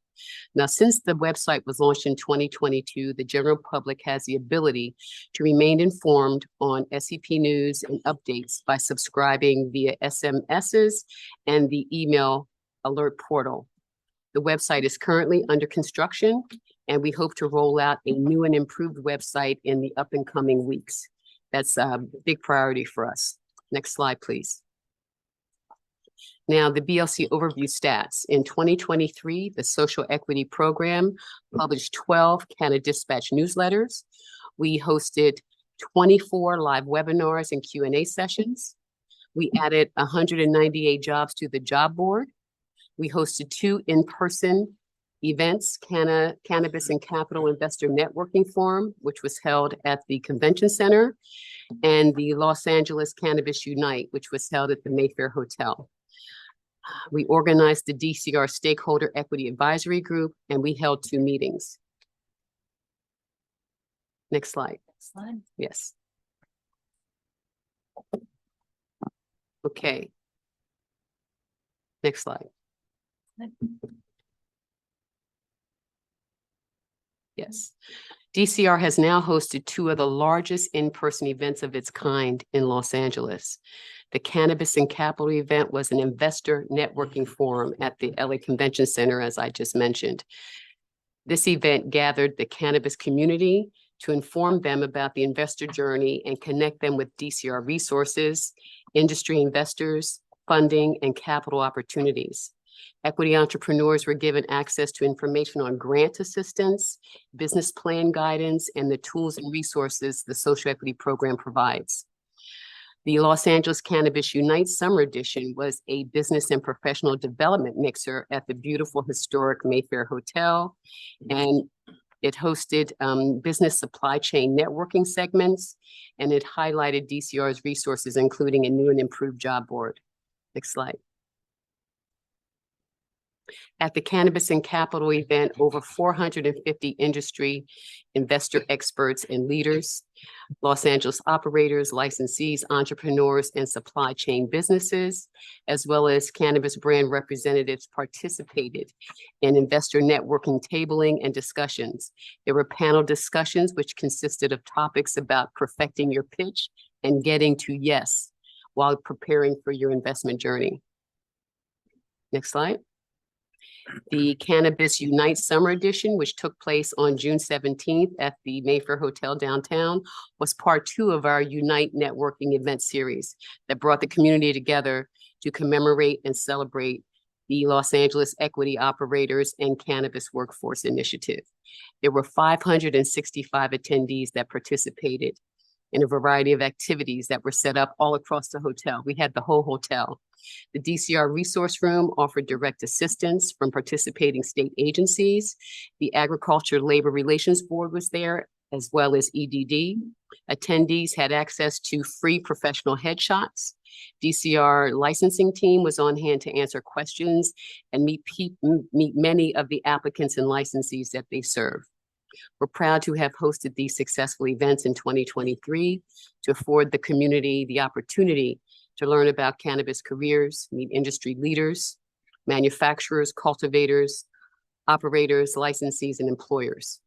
Now, since the website was launched in 2022, the general public has the ability to remain informed on SEP news and updates by subscribing via SMSs and the email alert portal. The website is currently under construction, and we hope to roll out a new and improved website in the up and coming weeks. That's a big priority for us. Next slide, please. Now, the BLC overview stats. In 2023, the Social Equity Program published 12 Canna Dispatch newsletters. We hosted 24 live webinars and Q&A sessions. We added 198 jobs to the job board. We hosted 2 in-person events, Cannabis and Capital Investor Networking Forum, which was held at the Convention Center, and the Los Angeles Cannabis Unite, which was held at the Mayfair Hotel. We organized the DCR Stakeholder Equity Advisory Group, and we held 2 meetings. Next slide. Yes. Okay. Next slide. Yes. DCR has now hosted 2 of the largest in-person events of its kind in Los Angeles. The Cannabis and Capital event was an investor networking forum at the LA Convention Center, as I just mentioned. This event gathered the cannabis community to inform them about the investor journey and connect them with DCR resources, industry investors, funding, and capital opportunities. Equity entrepreneurs were given access to information on grant assistance, business plan guidance, and the tools and resources the Social Equity Program provides. The Los Angeles Cannabis Unite Summer Edition was a business and professional development mixer at the beautiful historic Mayfair Hotel, and it hosted business supply chain networking segments, and it highlighted DCR's resources, including a new and improved job board. Next slide. At the Cannabis and Capital event, over 450 industry investor experts and leaders, Los Angeles operators, licensees, entrepreneurs, and supply chain businesses, as well as cannabis brand representatives participated in investor networking, tabling, and discussions. There were panel discussions which consisted of topics about perfecting your pitch and getting to yes while preparing for your investment journey. Next slide. The Cannabis Unite Summer Edition, which took place on June 17th at the Mayfair Hotel downtown, was part 2 of our Unite networking event series that brought the community together to commemorate and celebrate the Los Angeles Equity Operators and Cannabis Workforce Initiative. There were 565 attendees that participated in a variety of activities that were set up all across the hotel. We had the whole hotel. The DCR Resource Room offered direct assistance from participating state agencies. The Agriculture Labor Relations Board was there, as well as EDD. Attendees had access to free professional headshots. DCR licensing team was on hand to answer questions and meet many of the applicants and licensees that they serve. We're proud to have hosted these successful events in 2023 to afford the community the opportunity to learn about cannabis careers, meet industry leaders, manufacturers, cultivators, operators, licensees, and employers.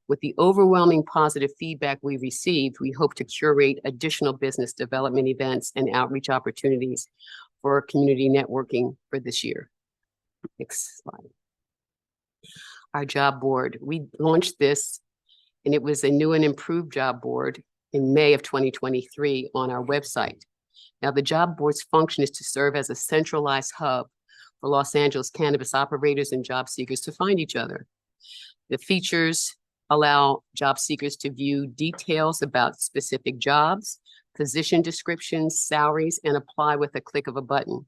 With the overwhelming positive feedback we received, we hope to curate additional business development events and outreach opportunities for community networking for this year. Next slide. Our job board, we launched this, and it was a new and improved job board in May of 2023 on our website. Now, the job board's function is to serve as a centralized hub for Los Angeles cannabis operators and job seekers to find each other. The features allow job seekers to view details about specific jobs, position descriptions, salaries, and apply with a click of a button.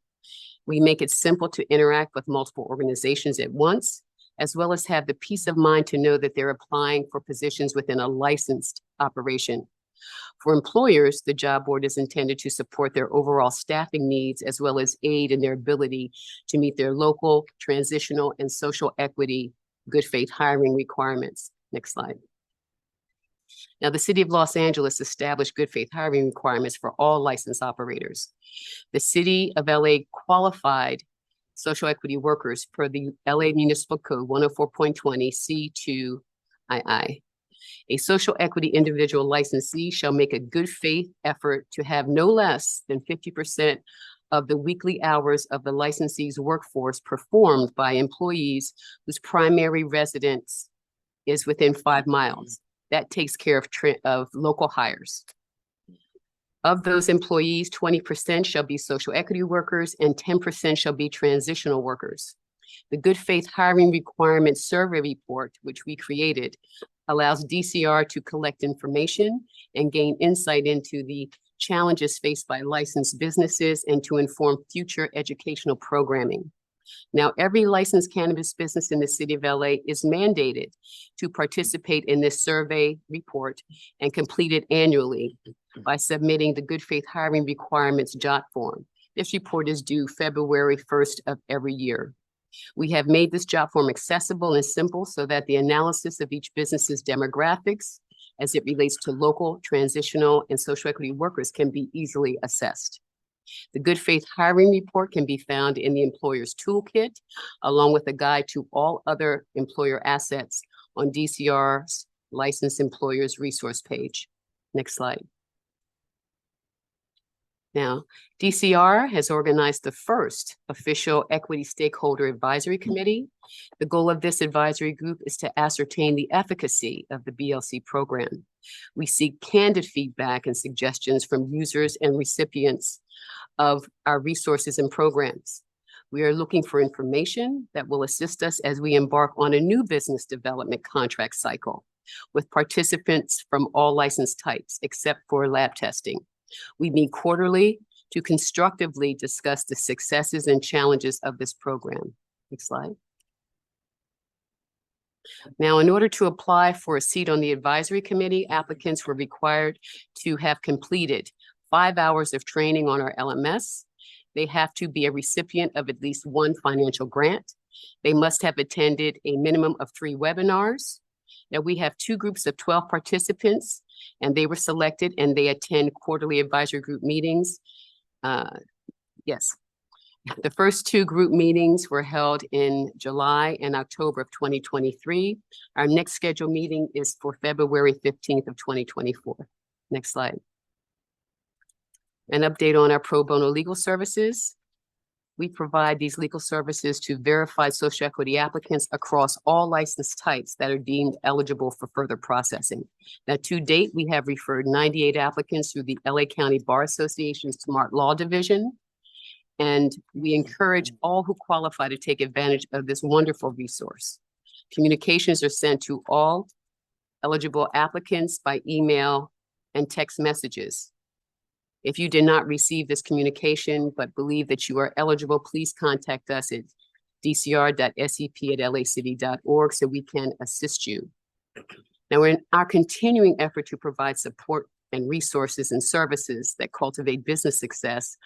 We make it simple to interact with multiple organizations at once, as well as have the peace of mind to know that they're applying for positions within a licensed operation. For employers, the job board is intended to support their overall staffing needs, as well as aid in their ability to meet their local, transitional, and social equity good faith hiring requirements. Next slide. Now, the City of Los Angeles established good faith hiring requirements for all licensed operators. The City of LA qualified social equity workers per the LA Municipal Code 104.20 C2II. A social equity individual licensee shall make a good faith effort to have no less than 50% of the weekly hours of the licensee's workforce performed by employees whose primary residence is within 5 miles. That takes care of local hires. Of those employees, 20% shall be social equity workers and 10% shall be transitional workers. The good faith hiring requirement survey report, which we created, allows DCR to collect information and gain insight into the challenges faced by licensed businesses and to inform future educational programming. Now, every licensed cannabis business in the City of LA is mandated to participate in this survey report and complete it annually by submitting the good faith hiring requirements JOT form. This report is due February 1st of every year. We have made this JOT form accessible and simple so that the analysis of each business's demographics as it relates to local, transitional, and social equity workers can be easily assessed. The good faith hiring report can be found in the employer's toolkit, along with a guide to all other employer assets on DCR's licensed employers resource page. Next slide. Now, DCR has organized the first official equity stakeholder advisory committee. The goal of this advisory group is to ascertain the efficacy of the BLC program. We seek candid feedback and suggestions from users and recipients of our resources and programs. We are looking for information that will assist us as we embark on a new business development contract cycle with participants from all license types, except for lab testing. We meet quarterly to constructively discuss the successes and challenges of this program. Next slide. Now, in order to apply for a seat on the advisory committee, applicants were required to have completed 5 hours of training on our LMS. They have to be a recipient of at least one financial grant. They must have attended a minimum of 3 webinars. Now, we have 2 groups of 12 participants, and they were selected and they attend quarterly advisory group meetings. Yes. The first 2 group meetings were held in July and October of 2023. Our next scheduled meeting is for February 15th of 2024. Next slide. An update on our pro bono legal services. We provide these legal services to verified social equity applicants across all license types that are deemed eligible for further processing. Now, to date, we have referred 98 applicants through the LA County Bar Association's Smart Law Division, and we encourage all who qualify to take advantage of this wonderful resource. Communications are sent to all eligible applicants by email and text messages. If you did not receive this communication but believe that you are eligible, please contact us at dcr.sep@lacity.org so we can assist you. Now, in our continuing effort to provide support and resources and services that cultivate business success,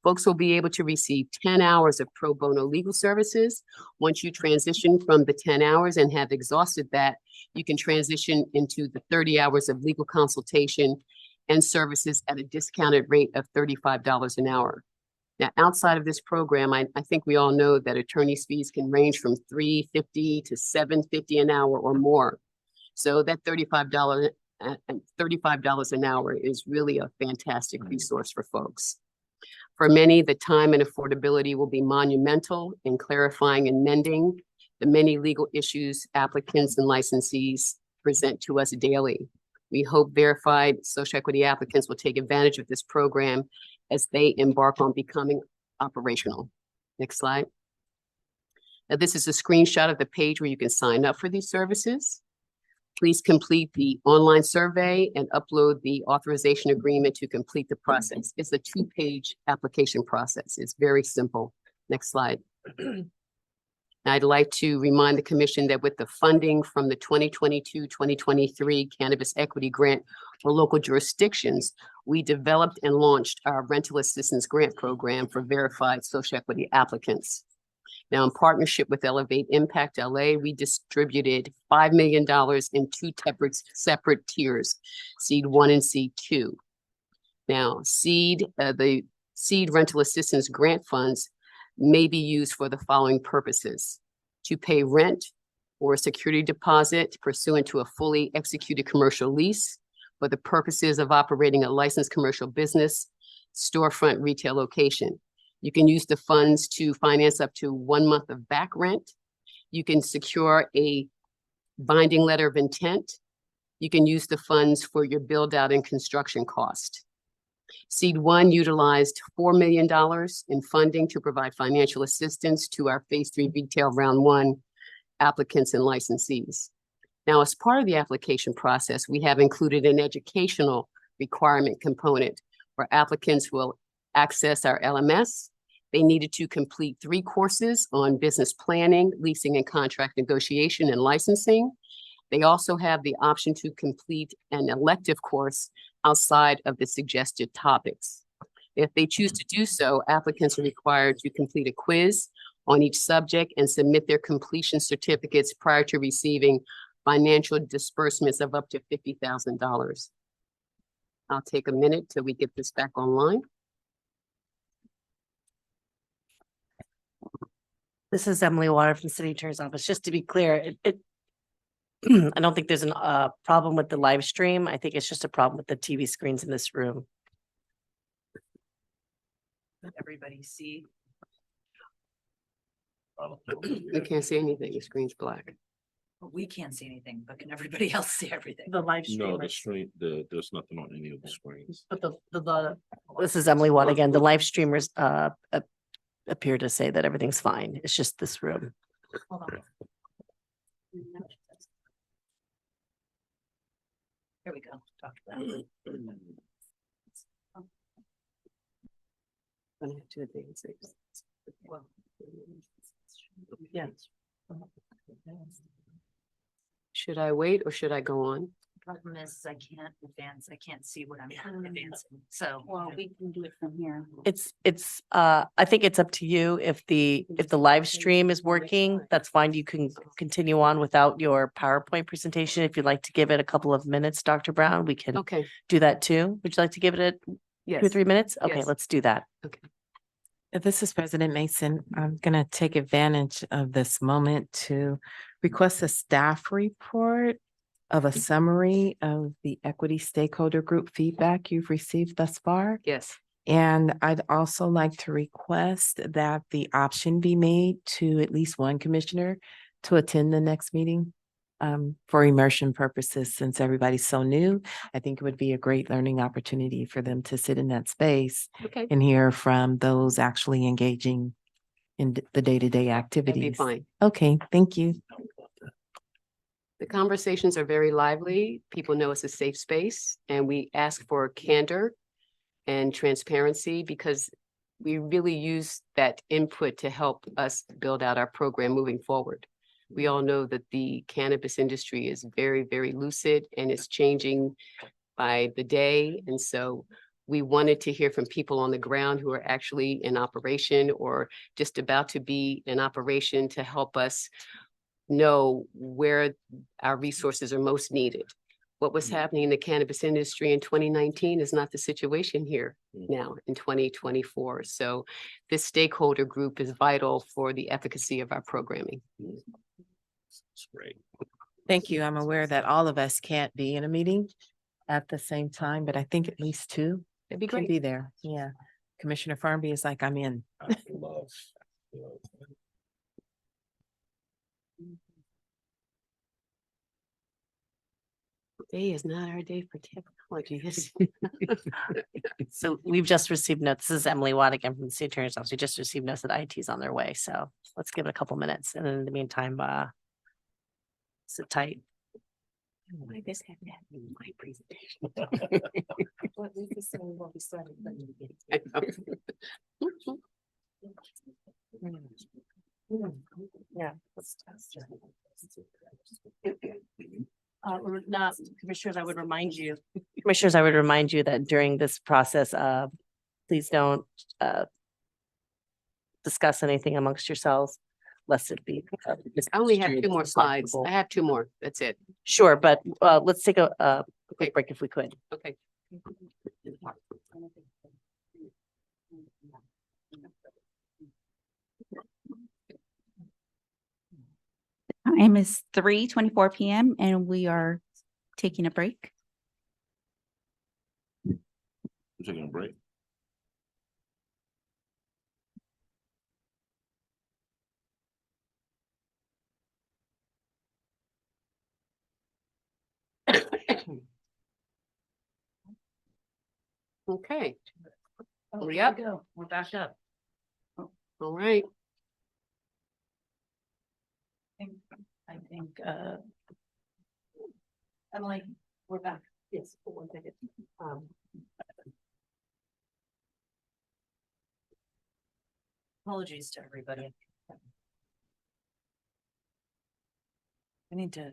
folks will be able to receive 10 hours of pro bono legal services. Once you transition from the 10 hours and have exhausted that, you can transition into the 30 hours of legal consultation and services at a discounted rate of $35 an hour. Now, outside of this program, I think we all know that attorney's fees can range from $350 to $750 an hour or more. So that $35 an hour is really a fantastic resource for folks. For many, the time and affordability will be monumental in clarifying and mending the many legal issues applicants and licensees present to us daily. We hope verified social equity applicants will take advantage of this program as they embark on becoming operational. Next slide. Now, this is a screenshot of the page where you can sign up for these services. Please complete the online survey and upload the authorization agreement to complete the process. It's a 2-page application process. It's very simple. Next slide. I'd like to remind the commission that with the funding from the 2022-2023 Cannabis Equity Grant for local jurisdictions, we developed and launched our rental assistance grant program for verified social equity applicants. Now, in partnership with Elevate Impact LA, we distributed $5 million in 2 separate tiers, Seed 1 and Seed 2. Now, the Seed Rental Assistance Grant funds may be used for the following purposes: to pay rent or a security deposit pursuant to a fully executed commercial lease for the purposes of operating a licensed commercial business, storefront, retail location. You can use the funds to finance up to 1 month of back rent. You can secure a binding letter of intent. You can use the funds for your build out and construction cost. Seed 1 utilized $4 million in funding to provide financial assistance to our Phase 3 Retail Round 1 applicants and licensees. Now, as part of the application process, we have included an educational requirement component where applicants will access our LMS. They needed to complete 3 courses on business planning, leasing and contract negotiation, and licensing. They also have the option to complete an elective course outside of the suggested topics. If they choose to do so, applicants are required to complete a quiz on each subject and submit their completion certificates prior to receiving financial disbursements of up to $50,000. I'll take a minute till we get this back online. This is Emily Water from City Attorney's Office. Just to be clear, I don't think there's a problem with the live stream. I think it's just a problem with the TV screens in this room. Everybody see? We can't see anything, the screen's black. We can't see anything, but can everybody else see everything? The live No, stream. the screen, there's nothing on any of the screens. But this is Emily Watt again. The live streamers appear to say that everything's fine. It's just this room. Hold on. Here we go. Dr. Brown. Gonna have to advance it. Well, Yeah. Should I wait or should I go on? problem is I can't advance. I can't see what I'm advancing. So. Well, we can do it from here. I think it's up to you. If the live stream is working, that's fine. You can continue on without your PowerPoint presentation. If you'd like to give it a couple of minutes, Dr. Brown, we can Okay, do that too. Would you like to give it 2 or yes. 3 minutes? Okay, Yes. let's do that. This is President Mason. I'm going to take advantage of this moment to request a staff report of a summary of the equity stakeholder group feedback you've received thus far. Yes, And I'd also like to request that the option be made to at least one commissioner to attend the next meeting for immersion purposes, since everybody's so new. I think it would be a great learning opportunity for them to sit in that space okay, and hear from those actually engaging in the day-to-day that'd be activities. fine. Okay, thank you. The conversations are very lively. People know it's a safe space, and we ask for candor and transparency because we really use that input to help us build out our program moving forward. We all know that the cannabis industry is very, very lucid and it's changing by the day. And so we wanted to hear from people on the ground who are actually in operation or just about to be in operation to help us know where our resources are most needed. What was happening in the cannabis industry in 2019 is not the situation here now in 2024. So this stakeholder group is vital for the efficacy of our programming. It's great. Thank you. I'm aware that all of us can't be in a meeting at the same time, but I think at least two That'd be can great. be there. Yeah. Commissioner Farmby is like, I'm in. I love. Today is not our day for technology. So we've just received notes. This is Emily Watt again from the City Attorney's Office. We just received notes that IT is on their way. So let's give it a couple minutes. And in the meantime, sit tight. Why this had to happen in my presentation? Yeah. Not, Commissioners, I would remind you that during this process, please don't discuss anything amongst yourselves, lest it be. I only have two more slides. uncomfortable. I have two more. That's it. Sure, but let's take a Okay. quick break if we could. Okay. Time is 3:24 PM and we are taking a break. We're taking a break. Okay. We up? We're back up. All right. I think, Emily, we're back. Yes, for 1 second. Apologies to everybody. We need to.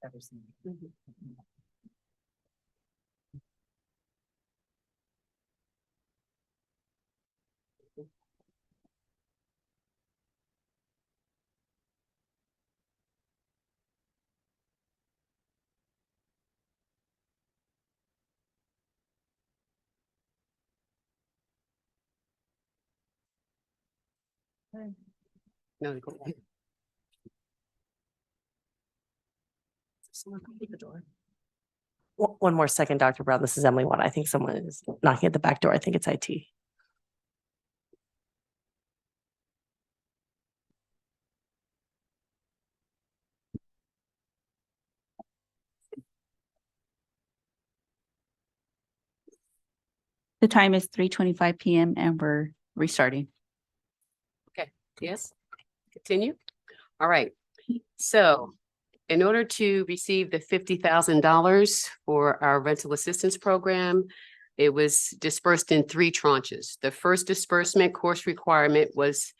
Everything. No, go ahead. Someone open the door. One more second, Dr. Brown. This is Emily Watt. I think someone is knocking at the back door. I think it's IT. The time is 3:25 PM and we're restarting. Yes, continue. All right. So in order to receive the $50,000 for our rental assistance program, it was dispersed in 3 tranches. The first disbursement course requirement was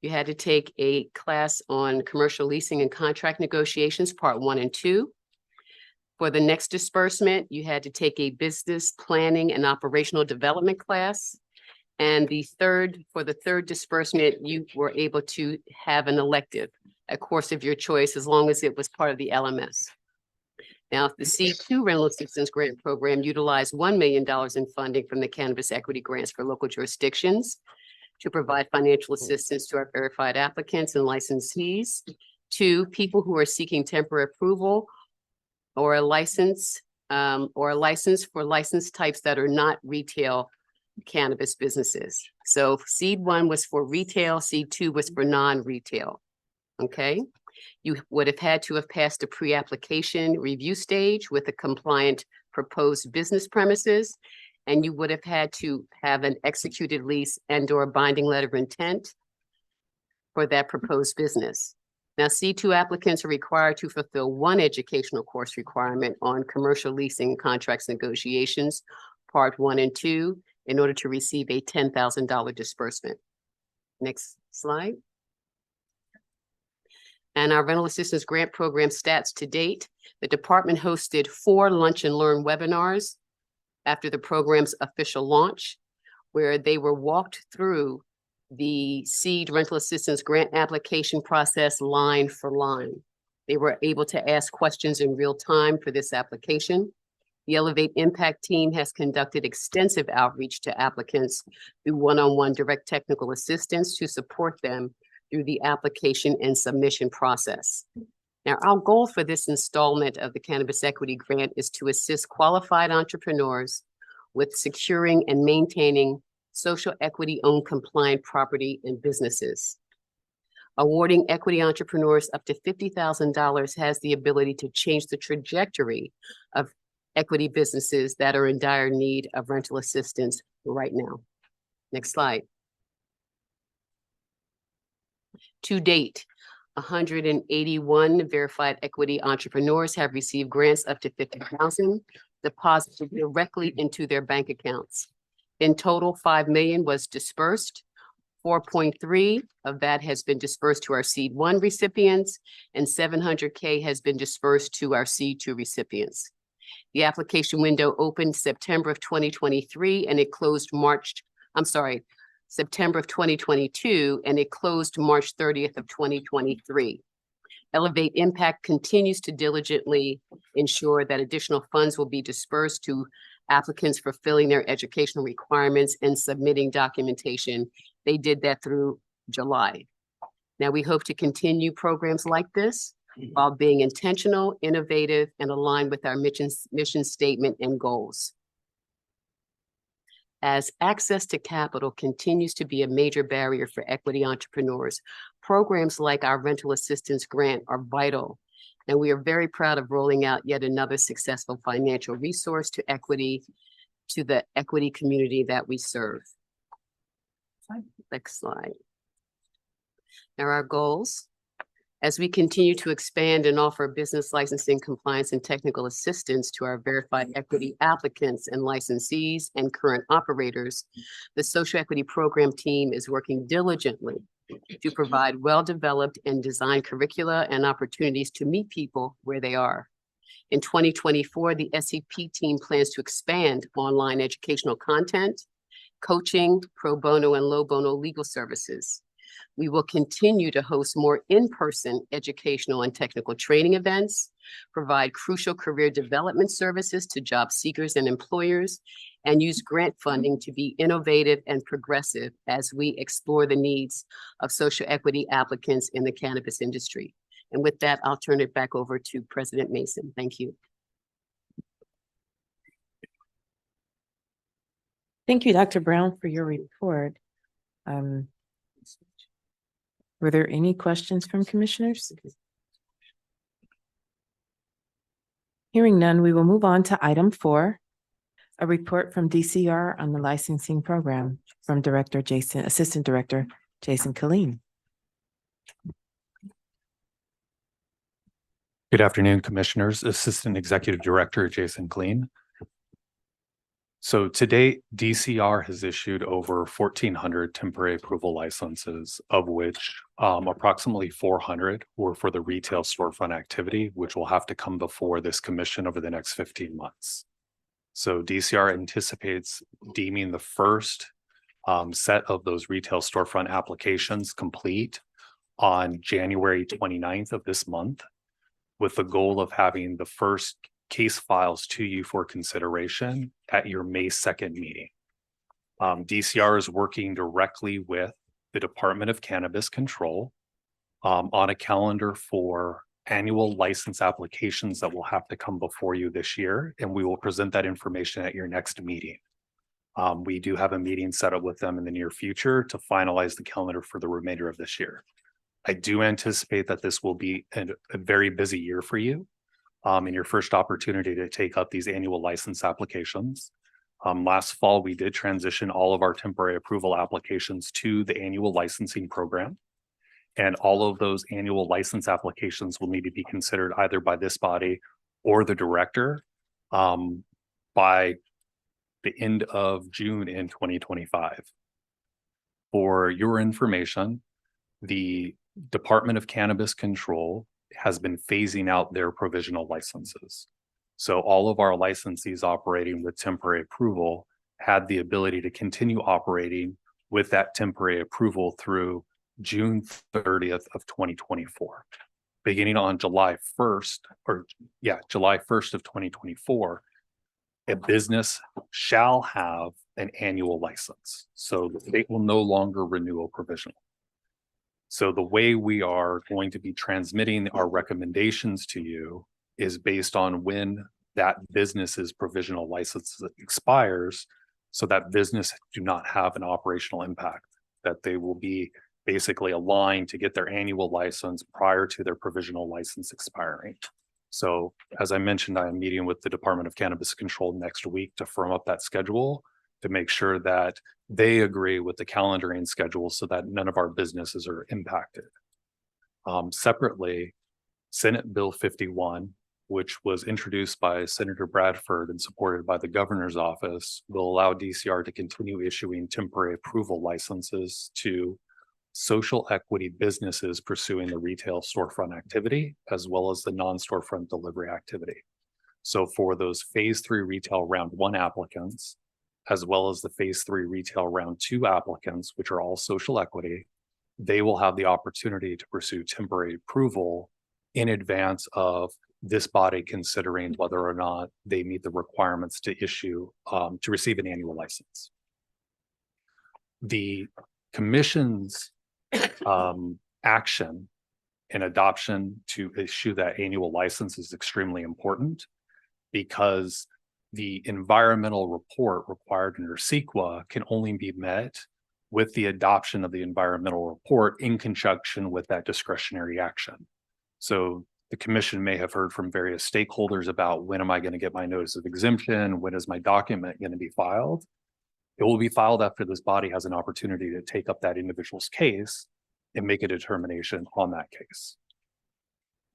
you had to take a class on commercial leasing and contract negotiations, part 1 and 2. For the next disbursement, you had to take a business planning and operational development class. And for the third disbursement, you were able to have an elective, a course of your choice, as long as it was part of the LMS. Now, the C2 Rental Assistance Grant Program utilized $1 million in funding from the Cannabis Equity Grants for local jurisdictions to provide financial assistance to our verified applicants and licensees, to people who are seeking temporary approval or a license for license types that are not retail cannabis businesses. So seed 1 was for retail, seed 2 was for non-retail. Okay. You would have had to have passed a pre-application review stage with a compliant proposed business premises. And you would have had to have an executed lease and or binding letter of intent for that proposed business. Now, C2 applicants are required to fulfill 1 educational course requirement on commercial leasing contracts negotiations, part 1 and 2, in order to receive a $10,000 disbursement. Next slide. And our rental assistance grant program stats to date, the department hosted 4 lunch and learn webinars after the program's official launch, where they were walked through the seed rental assistance grant application process line for line. They were able to ask questions in real time for this application. The Elevate Impact team has conducted extensive outreach to applicants through one-on-one direct technical assistance to support them through the application and submission process. Now, our goal for this installment of the Cannabis Equity Grant is to assist qualified entrepreneurs with securing and maintaining social equity-owned compliant property and businesses. Awarding equity entrepreneurs up to $50,000 has the ability to change the trajectory of equity businesses that are in dire need of rental assistance right now. Next slide. To date, 181 verified equity entrepreneurs have received grants up to $50,000 deposited directly into their bank accounts. In total, $5 million was dispersed. 4.3 of that has been dispersed to our Seed 1 recipients, and $700K has been dispersed to our Seed 2 recipients. The application window opened September of 2023 and it closed September of 2022, and it closed March 30th of 2023. Elevate Impact continues to diligently ensure that additional funds will be dispersed to applicants fulfilling their educational requirements and submitting documentation. They did that through July. Now, we hope to continue programs like this while being intentional, innovative, and aligned with our mission statement and goals. As access to capital continues to be a major barrier for equity entrepreneurs, programs like our rental assistance grant are vital, and we are very proud of rolling out yet another successful financial resource to the equity community that we serve. Next slide. Now, our goals. As we continue to expand and offer business licensing, compliance, and technical assistance to our verified equity applicants and licensees and current operators, the social equity program team is working diligently to provide well-developed and designed curricula and opportunities to meet people where they are. In 2024, the SEP team plans to expand online educational content, coaching, pro bono and low bono legal services. We will continue to host more in-person educational and technical training events, provide crucial career development services to job seekers and employers, and use grant funding to be innovative and progressive as we explore the needs of social equity applicants in the cannabis industry. And with that, I'll turn it back over to President Mason. Thank you. Thank you, Dr. Brown, for your report. Were there any questions from commissioners? Hearing none, we will move on to item 4, a report from DCR on the licensing program from Assistant Director Jason Killeen. Good afternoon, Commissioners. Assistant Executive Director Jason Killeen. So to date, DCR has issued over 1,400 temporary approval licenses, of which approximately 400 were for the retail storefront activity, which will have to come before this commission over the next 15 months. So DCR anticipates deeming the first set of those retail storefront applications complete on January 29th of this month, with the goal of having the first case files to you for consideration at your May 2nd meeting. DCR is working directly with the Department of Cannabis Control on a calendar for annual license applications that will have to come before you this year, and we will present that information at your next meeting. We do have a meeting set up with them in the near future to finalize the calendar for the remainder of this year. I do anticipate that this will be a very busy year for you. In your first opportunity to take up these annual license applications. Last fall, we did transition all of our temporary approval applications to the annual licensing program. And all of those annual license applications will need to be considered either by this body or the director by the end of June in 2025. For your information, the Department of Cannabis Control has been phasing out their provisional licenses. So all of our licensees operating with temporary approval had the ability to continue operating with that temporary approval through June 30th of 2024. Beginning on July 1st of 2024, a business shall have an annual license. So the state will no longer renew a provisional. So the way we are going to be transmitting our recommendations to you is based on when that business's provisional license expires, so that business do not have an operational impact, that they will be basically aligned to get their annual license prior to their provisional license expiring. So as I mentioned, I am meeting with the Department of Cannabis Control next week to firm up that schedule, to make sure that they agree with the calendaring schedule so that none of our businesses are impacted. Separately, Senate Bill 51, which was introduced by Senator Bradford and supported by the governor's office, will allow DCR to continue issuing temporary approval licenses to social equity businesses pursuing the retail storefront activity, as well as the non-storefront delivery activity. So for those phase 3 retail round 1 applicants, as well as the phase 3 retail round 2 applicants, which are all social equity, they will have the opportunity to pursue temporary approval in advance of this body considering whether or not they meet the requirements to issue, to receive an annual license. The commission's action and adoption to issue that annual license is extremely important, because the environmental report required under CEQA can only be met with the adoption of the environmental report in conjunction with that discretionary action. So the commission may have heard from various stakeholders about, when am I going to get my notice of exemption? When is my document going to be filed? It will be filed after this body has an opportunity to take up that individual's case and make a determination on that case.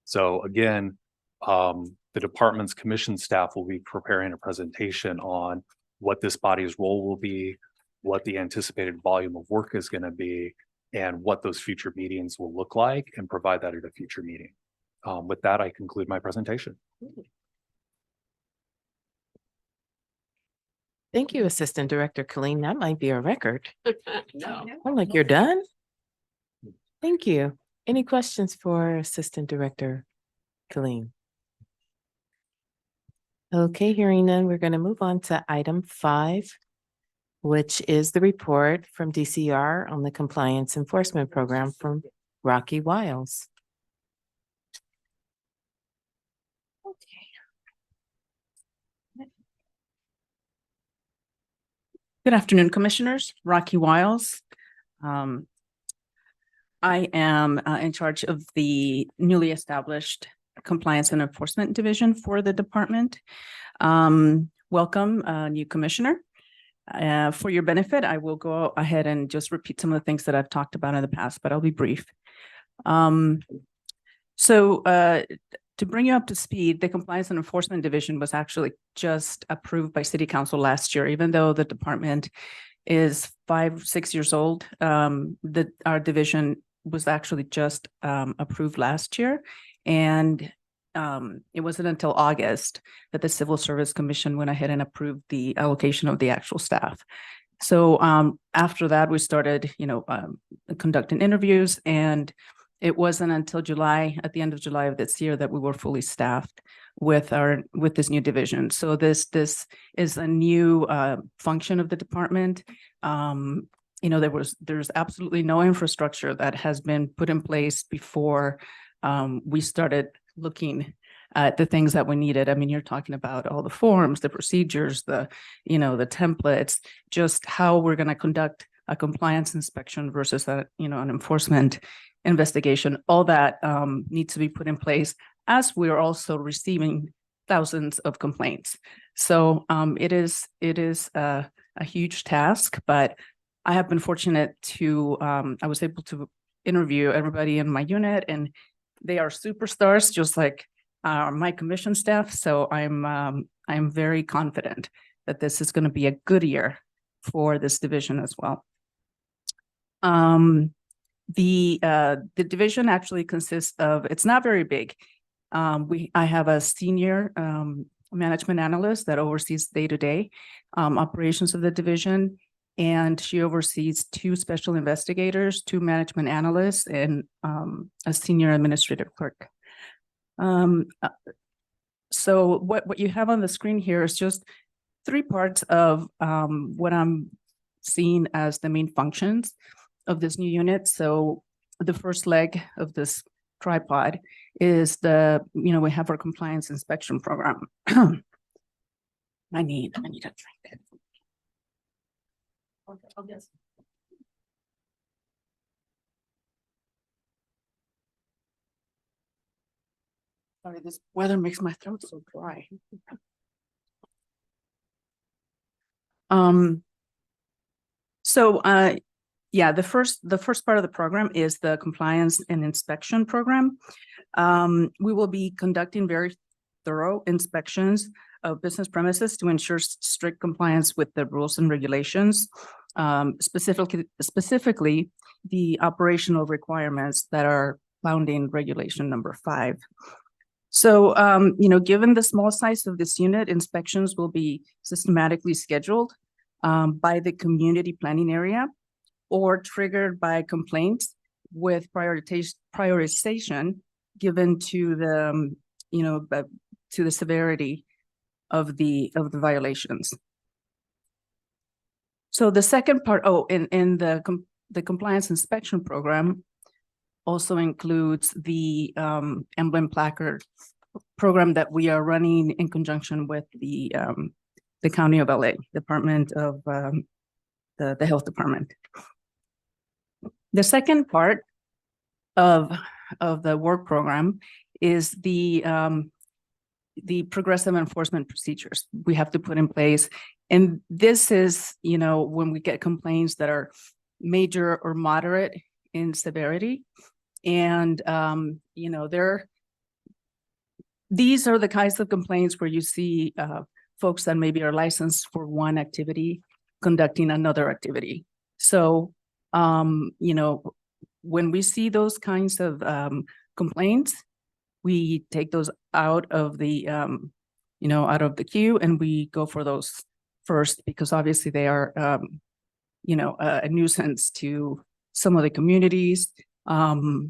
So again, the department's commission staff will be preparing a presentation on what this body's role will be, what the anticipated volume of work is going to be, and what those future meetings will look like, and provide that at a future meeting. With that, I conclude my presentation. Thank you, Assistant Director Colleen. That might be a record. No. I'm like, you're done? Thank you. Any questions for Assistant Director Colleen? Okay, hearing none, we're going to move on to item 5, which is the report from DCR on the Compliance Enforcement Program from Rocky Wiles. Good afternoon, Commissioners. Rocky Wiles. I am in charge of the newly established Compliance and Enforcement Division for the department. Welcome, new Commissioner. For your benefit, I will go ahead and just repeat some of the things that I've talked about in the past, but I'll be brief. To bring you up to speed, the Compliance and Enforcement Division was actually just approved by City Council last year, even though the department is 5-6 years old. Our division was actually just approved last year. And it wasn't until August that the Civil Service Commission went ahead and approved the allocation of the actual staff. So after that, we started, conducting interviews, and it wasn't until July, at the end of July of this year, that we were fully staffed with this new division. So this is a new function of the department. There's absolutely no infrastructure that has been put in place before we started looking at the things that we needed. I mean, you're talking about all the forms, the procedures, the templates, just how we're going to conduct a compliance inspection versus an enforcement investigation. All that needs to be put in place, as we are also receiving thousands of complaints. So it is a huge task, but I have been fortunate to, I was able to interview everybody in my unit, and they are superstars, just like my commission staff. So I'm very confident that this is going to be a good year for this division as well. The division actually consists of, it's not very big. I have a senior management analyst that oversees day-to-day operations of the division. And she oversees 2 special investigators, 2 management analysts, and a senior administrative clerk. So what you have on the screen here is just 3 parts of what I'm seeing as the main functions of this new unit. So the first leg of this tripod is we have our compliance inspection program. I need a drink. Sorry, this weather makes my throat so dry. Yeah, the first part of the program is the compliance and inspection program. We will be conducting very thorough inspections of business premises to ensure strict compliance with the rules and regulations, specifically the operational requirements that are found in regulation number 5. So, given the small size of this unit, inspections will be systematically scheduled by the community planning area or triggered by complaints with prioritization given to the severity of the violations. So the second part, in the compliance inspection program also includes the emblem placard program that we are running in conjunction with the County of LA, Department of the Health Department. The second part of the work program is the progressive enforcement procedures we have to put in place. And this is, when we get complaints that are major or moderate in severity. And, these are the kinds of complaints where you see folks that maybe are licensed for one activity conducting another activity. So, when we see those kinds of complaints, we take those out of the, out of the queue, and we go for those first because obviously they are, a nuisance to some of the communities. So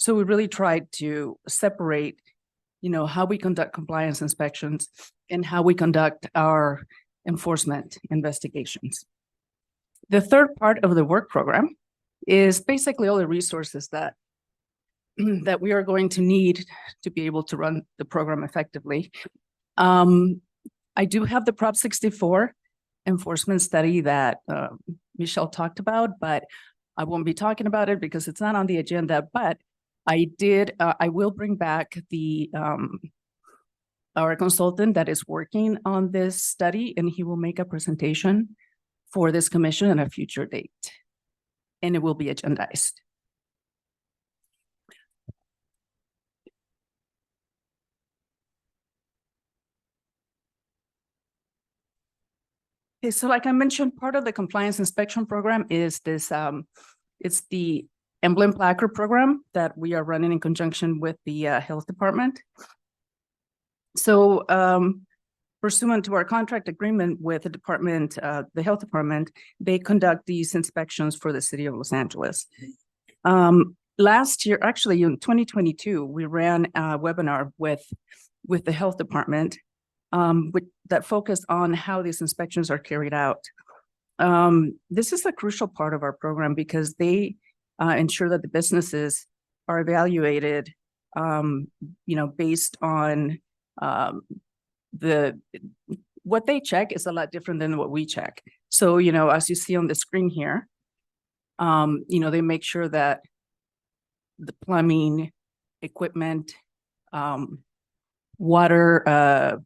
we really tried to separate, how we conduct compliance inspections and how we conduct our enforcement investigations. The third part of the work program is basically all the resources that we are going to need to be able to run the program effectively. I do have the Prop 64 enforcement study that Michelle talked about, but I won't be talking about it because it's not on the agenda. But I will bring back our consultant that is working on this study, and he will make a presentation for this commission at a future date, and it will be agendized. Okay, so like I mentioned, part of the compliance inspection program is this, it's the emblem placard program that we are running in conjunction with the health department. So pursuant to our contract agreement with the department, the health department, they conduct these inspections for the city of Los Angeles. Last year, actually in 2022, we ran a webinar with the health department that focused on how these inspections are carried out. This is a crucial part of our program because they ensure that the businesses are evaluated, based on what they check is a lot different than what we check. So, as you see on the screen here, they make sure that the plumbing, equipment, water,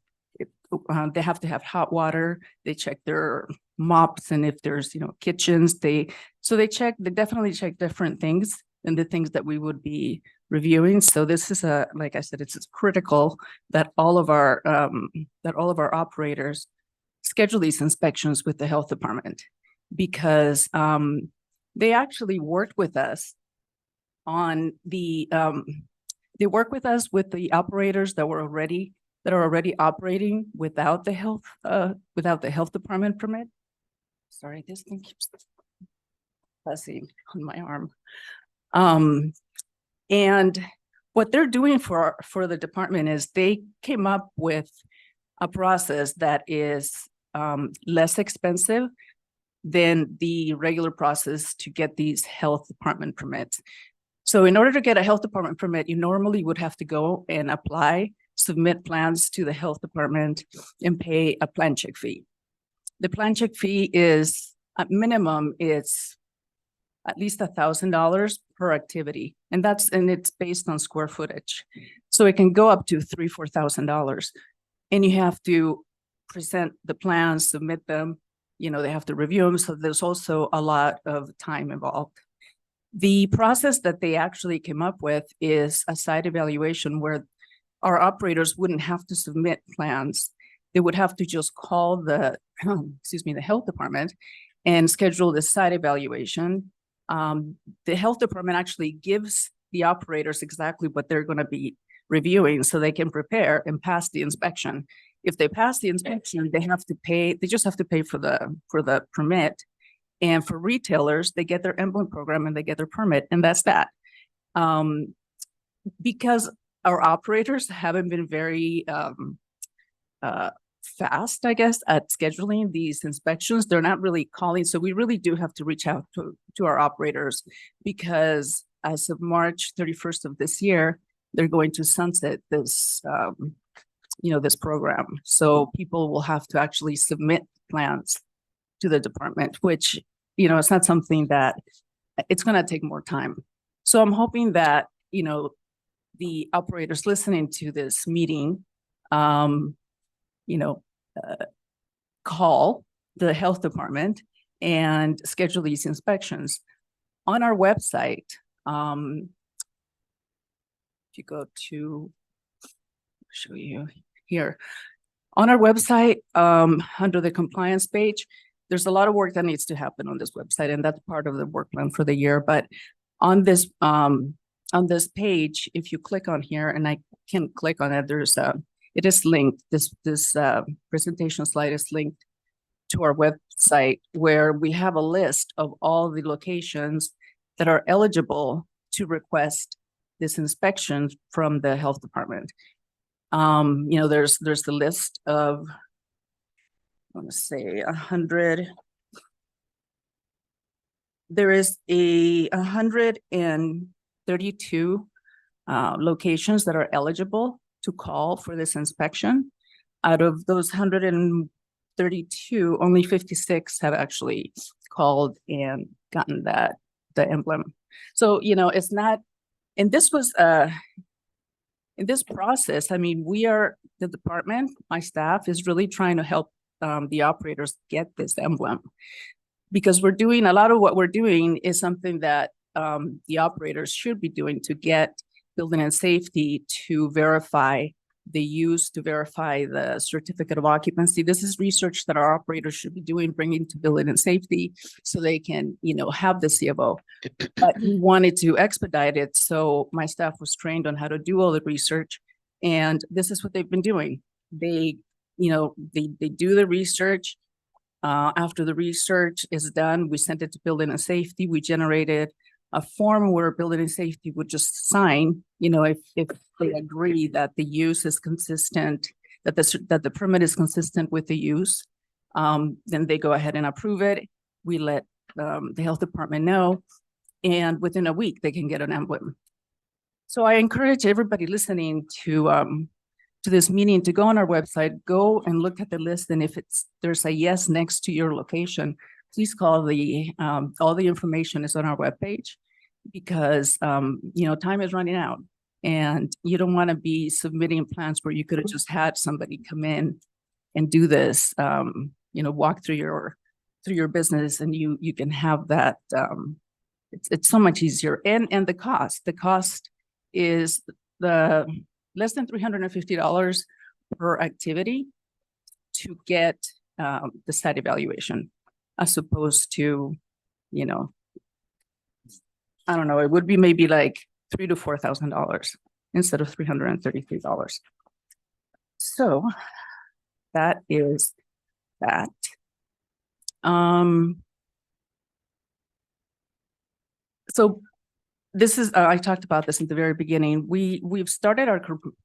they have to have hot water. They check their mops, and if there's, kitchens, they definitely check different things than the things that we would be reviewing. So this is like I said, it's critical that all of our operators schedule these inspections with the health department because they actually worked with us on they work with us with the operators that are already operating without the health department permit. Sorry, this thing keeps buzzing on my arm. And what they're doing for the department is they came up with a process that is less expensive than the regular process to get these health department permits. So in order to get a health department permit, you normally would have to go and apply, submit plans to the health department and pay a plan check fee. The plan check fee is at minimum, it's at least $1,000 per activity. And it's based on square footage. So it can go up to $4,000. And you have to present the plans, submit them, they have to review them. So there's also a lot of time involved. The process that they actually came up with is a site evaluation where our operators wouldn't have to submit plans. They would have to just call the health department and schedule the site evaluation. The health department actually gives the operators exactly what they're going to be reviewing so they can prepare and pass the inspection. If they pass the inspection, they just have to pay for the permit. And for retailers, they get their emblem program and they get their permit, and that's that. Because our operators haven't been very fast, I guess, at scheduling these inspections, they're not really calling. So we really do have to reach out to our operators because as of March 31st of this year, they're going to sunset this, this program. So people will have to actually submit plans to the department, which, it's not something that it's going to take more time. So I'm hoping that, the operators listening to this meeting, call the health department and schedule these inspections. On our website, if you go to, show you here, on our website, under the compliance page, there's a lot of work that needs to happen on this website, and that's part of the work plan for the year. But on this page, if you click on here, and I can click on it, it is linked. This presentation slide is linked to our website where we have a list of all the locations that are eligible to request this inspection from the health department. There's the list of, I want to say 100. There is 132 locations that are eligible to call for this inspection. Out of those 132, only 56 have actually called and gotten the emblem. So, it's not, and this was, in this process, we are, the department, my staff is really trying to help the operators get this emblem, because we're doing, a lot of what we're doing is something that the operators should be doing to get building and safety to verify the use, to verify the certificate of occupancy. This is research that our operators should be doing, bringing to building and safety so they can, have the CFO. But we wanted to expedite it. So my staff was trained on how to do all the research. And this is what they've been doing. They do the research. After the research is done, we sent it to building and safety. We generated a form where building and safety would just sign, if they agree that the use is consistent, that the permit is consistent with the use, then they go ahead and approve it. We let the health department know, and within a week they can get an emblem. So I encourage everybody listening to this meeting to go on our website, go and look at the list, and if there's a yes next to your location, please call all the information is on our webpage, because time is running out and you don't want to be submitting plans where you could have just had somebody come in and do this, walk through your business, and you can have that. It's so much easier. And the cost is the less than $350 per activity to get the site evaluation as opposed to, you know, I don't know, it would be maybe like $3,000 to $4,000 instead of $333. So that is that. So this is, I talked about this in the very beginning. We've started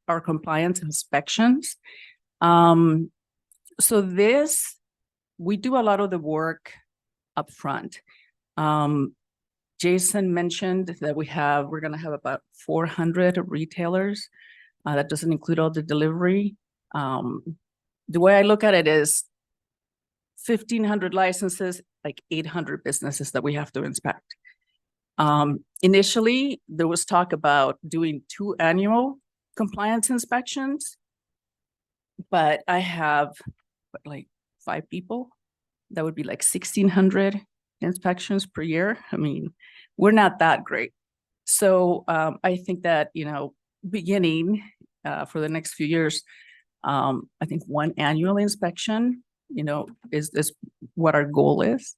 our compliance inspections. So this, we do a lot of the work upfront. Jason mentioned that we're gonna have about 400 retailers. That doesn't include all the delivery. The way I look at it is 1,500 licenses, like 800 businesses that we have to inspect. Initially, there was talk about doing 2 annual compliance inspections. But I have like 5 people. That would be like 1,600 inspections per year. I mean, we're not that great. So I think that, you know, beginning for the next few years, I think 1 annual inspection, you know, is what our goal is.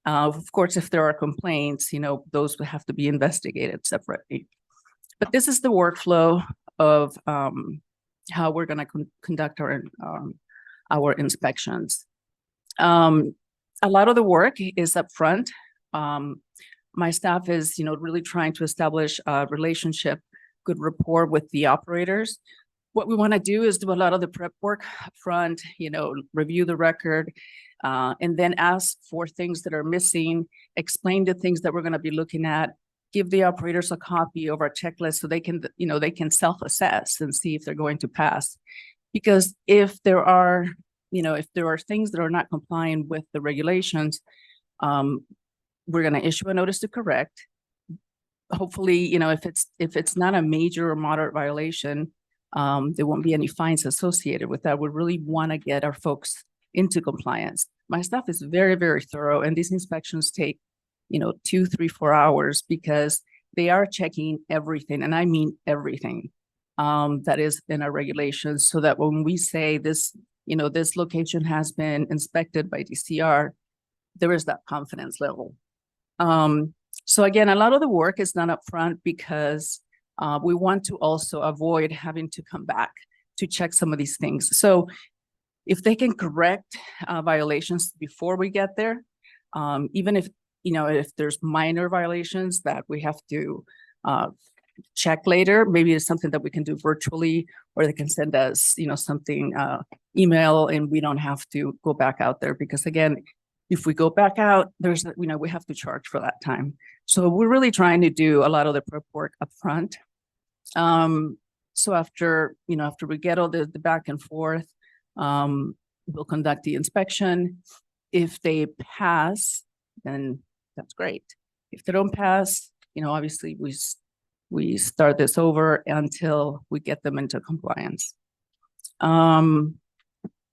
Of course, if there are complaints, you know, those would have to be investigated separately. But this is the workflow of how we're going to conduct our inspections. A lot of the work is upfront. My staff is, you know, really trying to establish a relationship, good rapport with the operators. What we want to do is do a lot of the prep work upfront, you know, review the record, and then ask for things that are missing, explain the things that we're going to be looking at, give the operators a copy of our checklist so they can, you know, they can self-assess and see if they're going to pass. Because if there are, you know, if there are things that are not complying with the regulations, we're going to issue a notice to correct. Hopefully, you know, if it's not a major or moderate violation, there won't be any fines associated with that. We really want to get our folks into compliance. My staff is very, very thorough, and these inspections take, you know, 2, 3, 4 hours because they are checking everything, and I mean everything that is in our regulations, so that when we say this, you know, this location has been inspected by DCR, there is that confidence level. So again, a lot of the work is done upfront because we want to also avoid having to come back to check some of these things. So if they can correct violations before we get there, even if, you know, if there's minor violations that we have to check later, maybe it's something that we can do virtually, or they can send us, you know, something email, and we don't have to go back out there, because again, if we go back out, there's, you know, we have to charge for that time. So we're really trying to do a lot of the prep work up front. So after, you know, after we get all the back and forth, we'll conduct the inspection. If they pass, then that's great. If they don't pass, you know, obviously we start this over until we get them into compliance.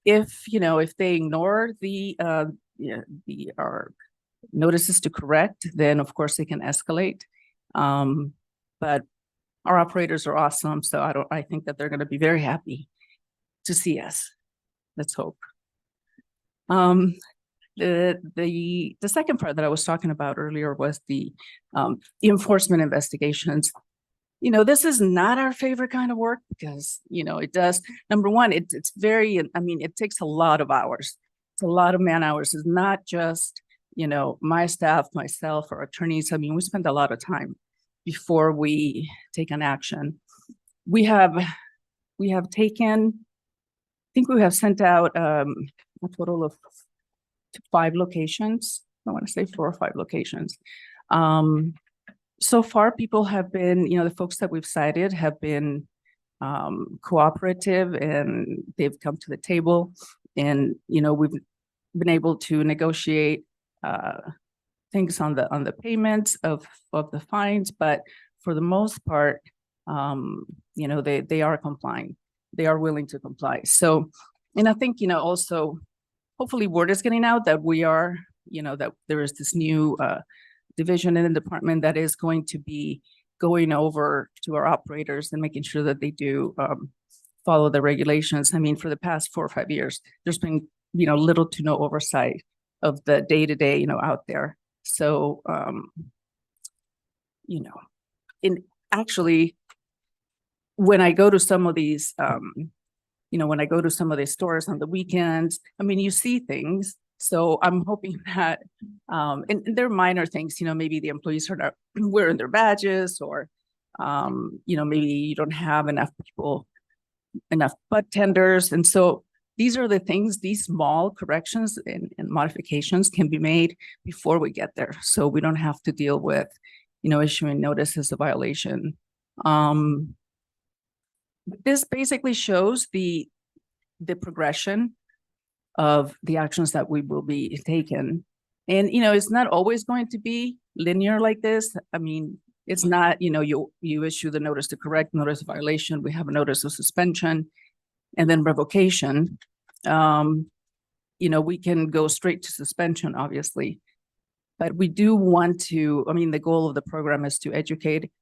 If, you know, if they ignore our notices to correct, then of course they can escalate. But our operators are awesome, so I think that they're going to be very happy to see us. Let's hope. The second part that I was talking about earlier was the enforcement investigations. You know, this is not our favorite kind of work because, you know, it does, number one, it's very, I mean, it takes a lot of hours. It's a lot of man hours. It's not just, you know, my staff, myself, or attorneys. I mean, we spend a lot of time before we take an action. We have taken, I think we have sent out a total of 5 locations. I want to say 4 or 5 locations. So far, people have been, you know, the folks that we've cited have been cooperative, and they've come to the table, and, you know, we've been able to negotiate things on the payments of the fines, but for the most part, you know, they are complying. They are willing to comply. So, and I think, you know, also, hopefully word is getting out that we are, you know, that there is this new division in the department that is going to be going over to our operators and making sure that they do follow the regulations. I mean, for the past 4 or 5 years, there's been little to no oversight of the day-to-day, out there. So, in actually, when I go to some of these, when I go to some of these stores on the weekends, you see things. So I'm hoping that, and they're minor things, maybe the employees are not wearing their badges, or, maybe you don't have enough people, enough bud tenders. And so these are the things, these small corrections and modifications can be made before we get there. So we don't have to deal with, issuing notices of violation. This basically shows the progression of the actions that we will be taken. And, it's not always going to be linear like this. It's not, you issue the notice to correct, notice of violation, we have a notice of suspension, and then revocation. We can go straight to suspension, obviously. But we do want to, the goal of the program is to educate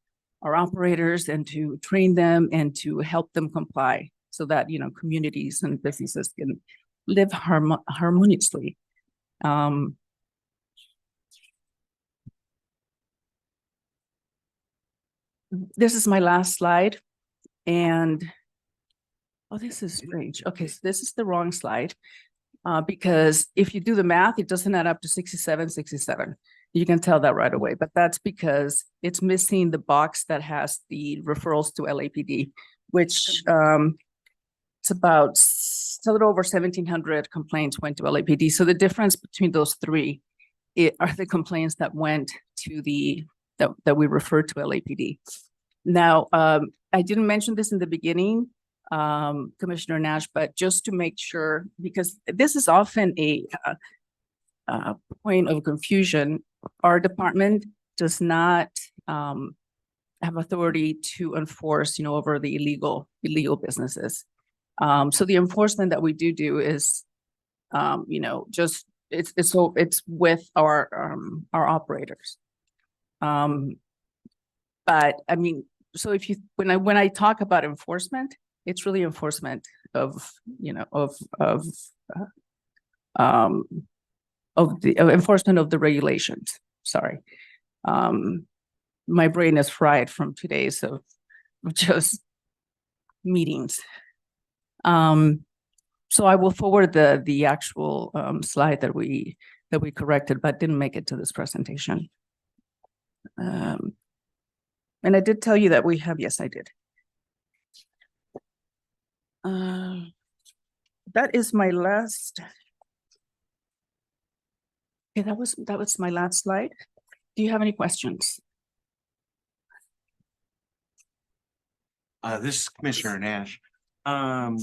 our operators and to train them and to help them comply so that, communities and businesses can live harmoniously. This is my last slide. And, oh, this is strange. Okay, so this is the wrong slide. Because if you do the math, it doesn't add up to 67. You can tell that right away, but that's because it's missing the box that has the referrals to LAPD, which it's about a little over 1,700 complaints went to LAPD. So the difference between those three are the complaints that went to that we referred to LAPD. Now, I didn't mention this in the beginning, Commissioner Nash, but just to make sure, because this is often a point of confusion, our department does not have authority to enforce, over the illegal businesses. So the enforcement that we do is, just it's with our operators. But so if you when I talk about enforcement, it's really enforcement of enforcement of the regulations. Sorry. My brain is fried from 2 days of just meetings. So I will forward the actual slide that we corrected, but didn't make it to this presentation. And I did tell you that we have, yes, I did. That is my last. Okay, that was my last slide. Do you have any questions? This is Commissioner Nash. At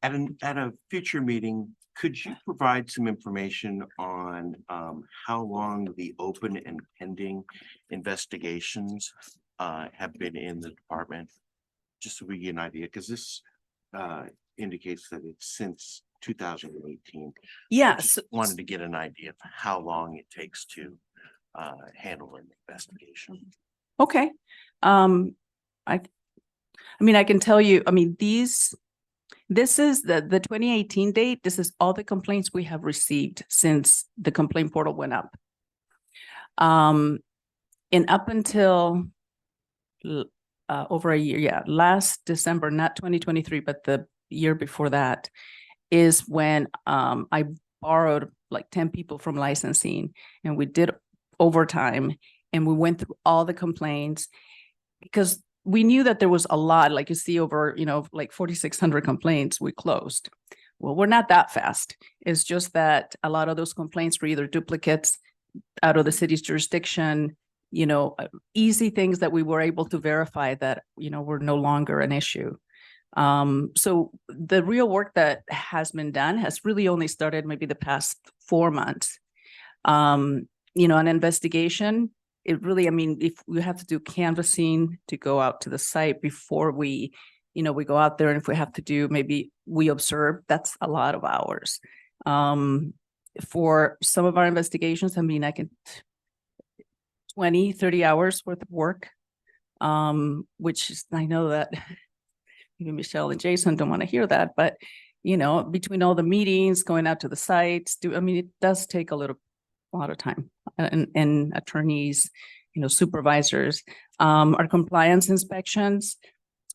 a future meeting, could you provide some information on how long the open and pending investigations have been in the department? Just so we get an idea, because this indicates that it's since 2018. Yes. Wanted to get an idea of how long it takes to handle an investigation. Okay. I can tell you, this is the 2018 date. This is all the complaints we have received since the complaint portal went up. And up until over a year, last December, not 2023, but the year before that, is when I borrowed like 10 people from licensing, and we did overtime, and we went through all the complaints, because we knew that there was a lot, like you see over, like 4,600 complaints we closed. Well, we're not that fast. It's just that a lot of those complaints were either duplicates out of the city's jurisdiction, easy things that we were able to verify that, were no longer an issue. So the real work that has been done has really only started maybe the past 4 months. An investigation, it really, if we have to do canvassing to go out to the site before we go out there, and if we have to do, maybe we observe, that's a lot of hours. For some of our investigations, I can 20, 30 hours worth of work, which is, I know that even Michelle and Jason don't want to hear that, but between all the meetings, going out to the sites, it does take a lot of time. And attorneys, supervisors, our compliance inspections,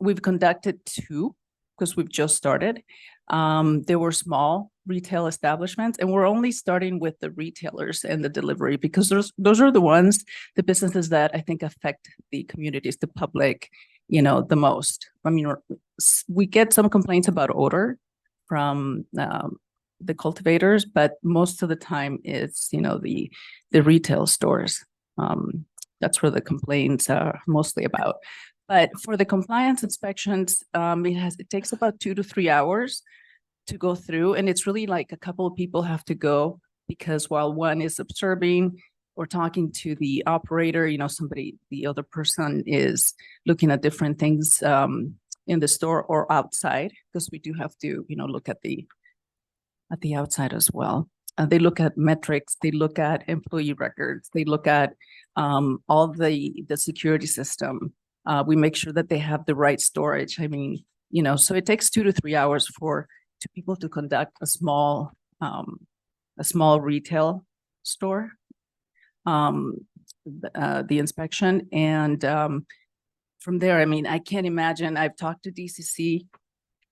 we've conducted 2 because we've just started. There were small retail establishments, and we're only starting with the retailers and the delivery because those are the businesses that I think affect the communities, the public, the most. We get some complaints about odor from the cultivators, but most of the time it's, the retail stores. That's where the complaints are mostly about. But for the compliance inspections, it takes about 2 to 3 hours to go through, and it's really like a couple of people have to go because while one is observing or talking to the operator, the other person is looking at different things in the store or outside, because we do have to, look at the outside as well. They look at metrics, they look at employee records, they look at all the security system. We make sure that they have the right storage. So it takes 2 to 3 hours for people to conduct a small retail store, the inspection. And from there, I can't imagine, I've talked to DCC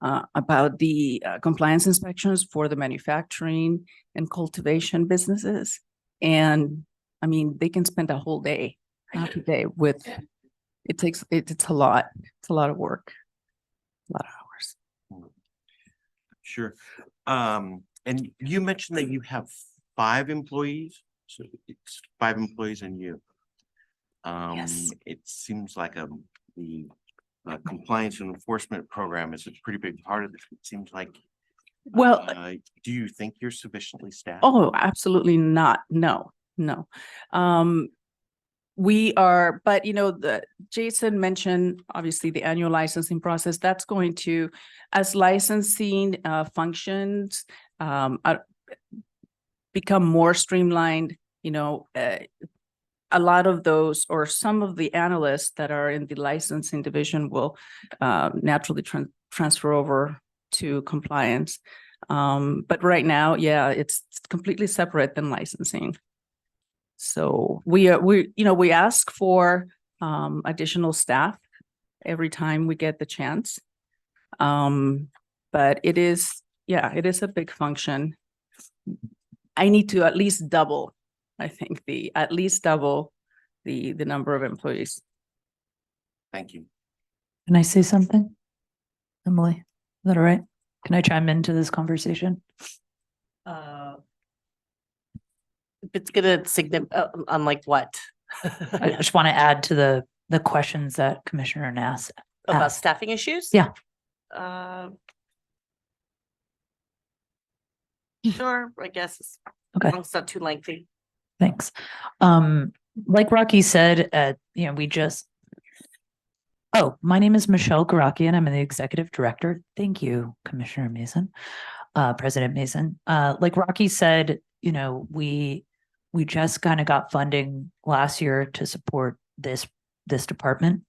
about the compliance inspections for the manufacturing and cultivation businesses. And they can spend a whole day, half a day with, it's a lot of work, a lot of hours. Sure. And you mentioned that you have 5 employees, so it's 5 employees and you. Yes. It seems like the compliance and enforcement program is a pretty big part of this. It seems like. Well, do you think you're sufficiently staffed? oh, absolutely not. No. We are, but Jason mentioned, obviously, the annual licensing process. That's going to, as licensing functions become more streamlined, a lot of those or some of the analysts that are in the licensing division will naturally transfer over to compliance. But right now, yeah, it's completely separate than licensing. So we ask for additional staff every time we get the chance. But it is a big function. I need to at least double, I think, the number of employees. Thank you. Can I say something? Emily, is that all right? Can I chime into this conversation? It's gonna unlike what? I just want to add to the questions that Commissioner Nass About asked. staffing issues? Yeah. Sure, I guess. Okay. As long as it's not too lengthy. Thanks. Like Rocky said, my name is Michelle Garaki and I'm the executive director. Thank you, Commissioner Mason, President Mason. Like Rocky said, we just kind of got funding last year to support this department.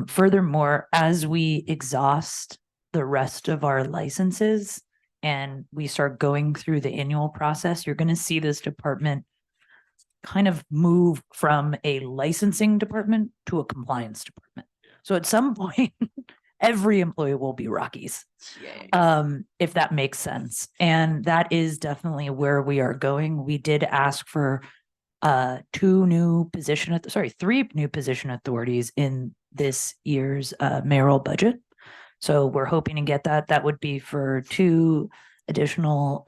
Furthermore, as we exhaust the rest of our licenses and we start going through the annual process, you're going to see this department kind of move from a licensing department to a compliance department. So at some point, every employee will be Rockies, if that makes sense. And that is definitely where we are going. We did ask for 3 new position authorities in this year's mayoral budget. So we're hoping to get that. That would be for 2 additional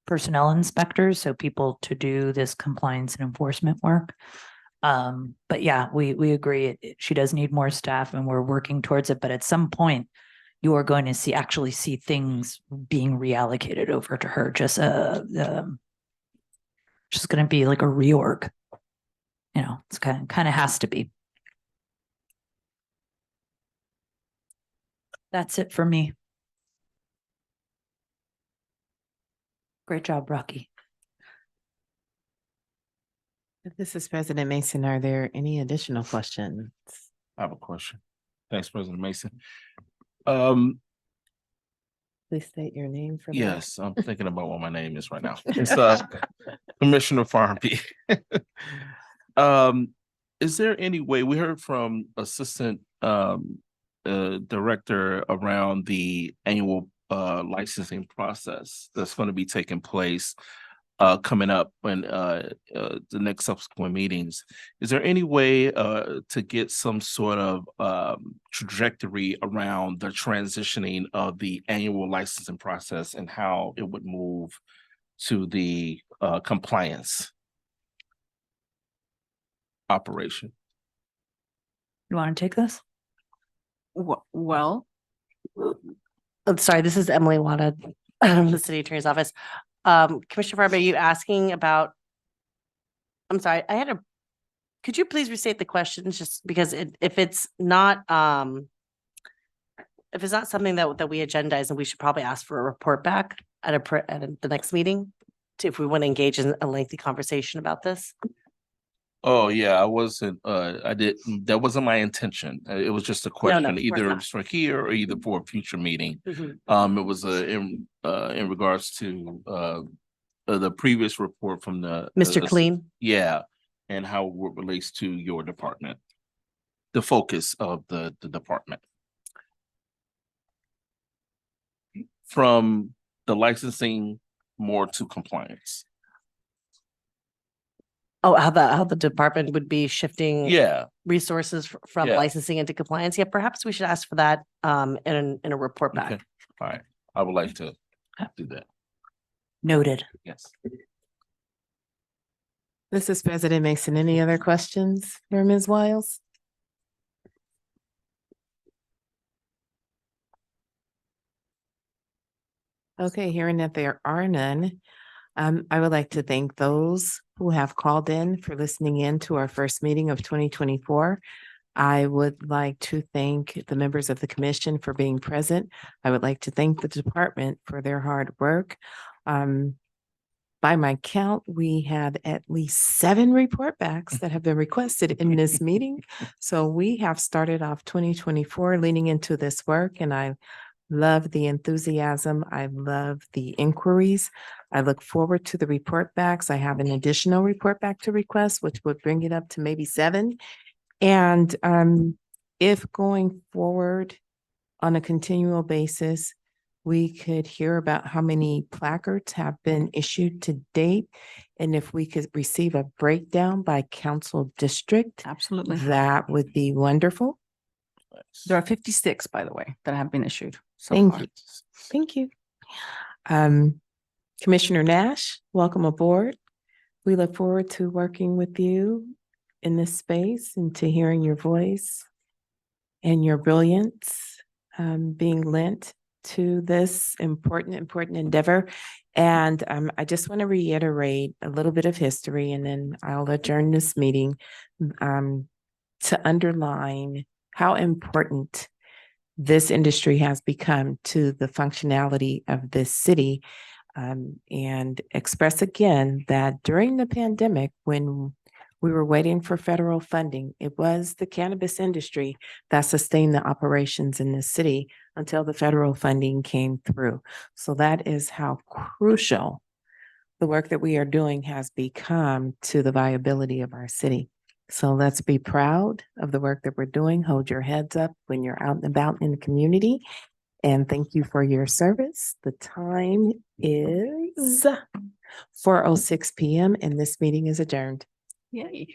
personnel inspectors, so people to do this compliance and enforcement work. But yeah, we agree. She does need more staff and we're working towards it. But at some point, you are going to actually see things being reallocated over to her. Just going to be like a reorg. It's kind of has to be. That's it for me. Great job, Rocky. This is President Mason. Are there any additional questions? I have a question. Thanks, President Mason. Please state your name for the. Yes, I'm thinking about what my name is right now. It's Commissioner Farmby. Is there any way, we heard from Assistant Director around the annual licensing process that's going to be taking place coming up when the next subsequent meetings. Is there any way to get some sort of trajectory around the transitioning of the annual licensing process and how it would move to the compliance operation? You want to take this? Well, I'm sorry, this is Emily Wada, the city attorney's office. Commissioner Farber, are you asking about? I'm sorry, could you please restate the questions just because if it's not something that we agendize, then we should probably ask for a report back at the next meeting if we want to engage in a lengthy conversation about this. Oh, yeah, I wasn't, that wasn't my intention. It was just a question, of course either not. for here or either for a future meeting. Mhm. It was in regards to the previous report from the. Mr. Clean? Yeah, and how it relates to your department. The focus of the department. From the licensing more to compliance. Oh, how the department would be shifting Yeah, resources from Yeah. licensing into compliance. Yeah, perhaps we should ask for that in a report back. okay, all right. I would like to do that. Noted. Yes. Mrs. President Mason, any other questions for Ms. Wiles? Okay, hearing that there are none, I would like to thank those who have called in for listening in to our first meeting of 2024. I would like to thank the members of the commission for being present. I would like to thank the department for their hard work. By my count, we have at least 7 report backs that have been requested in this meeting. So we have started off 2024 leaning into this work, and I love the enthusiasm. I love the inquiries. I look forward to the report backs. I have an additional report back to request, which would bring it up to maybe 7. And if going forward on a continual basis, we could hear about how many placards have been issued to date. And if we could receive a breakdown by council district, absolutely. that would be wonderful. There are 56, by the way, that have been issued so Thank far. you. Thank you. Commissioner Nash, welcome aboard. We look forward to working with you in this space and to hearing your voice and your brilliance being lent to this important endeavor. And I just want to reiterate a little bit of history, and then I'll adjourn this meeting to underline how important this industry has become to the functionality of this city. And express again that during the pandemic, when we were waiting for federal funding, it was the cannabis industry that sustained the operations in this city until the federal funding came through. So that is how crucial the work that we are doing has become to the viability of our city. So let's be proud of the work that we're doing. Hold your heads up when you're out and about in the community. And thank you for your service. The time is 4:06 p.m. and this meeting is adjourned. Yay.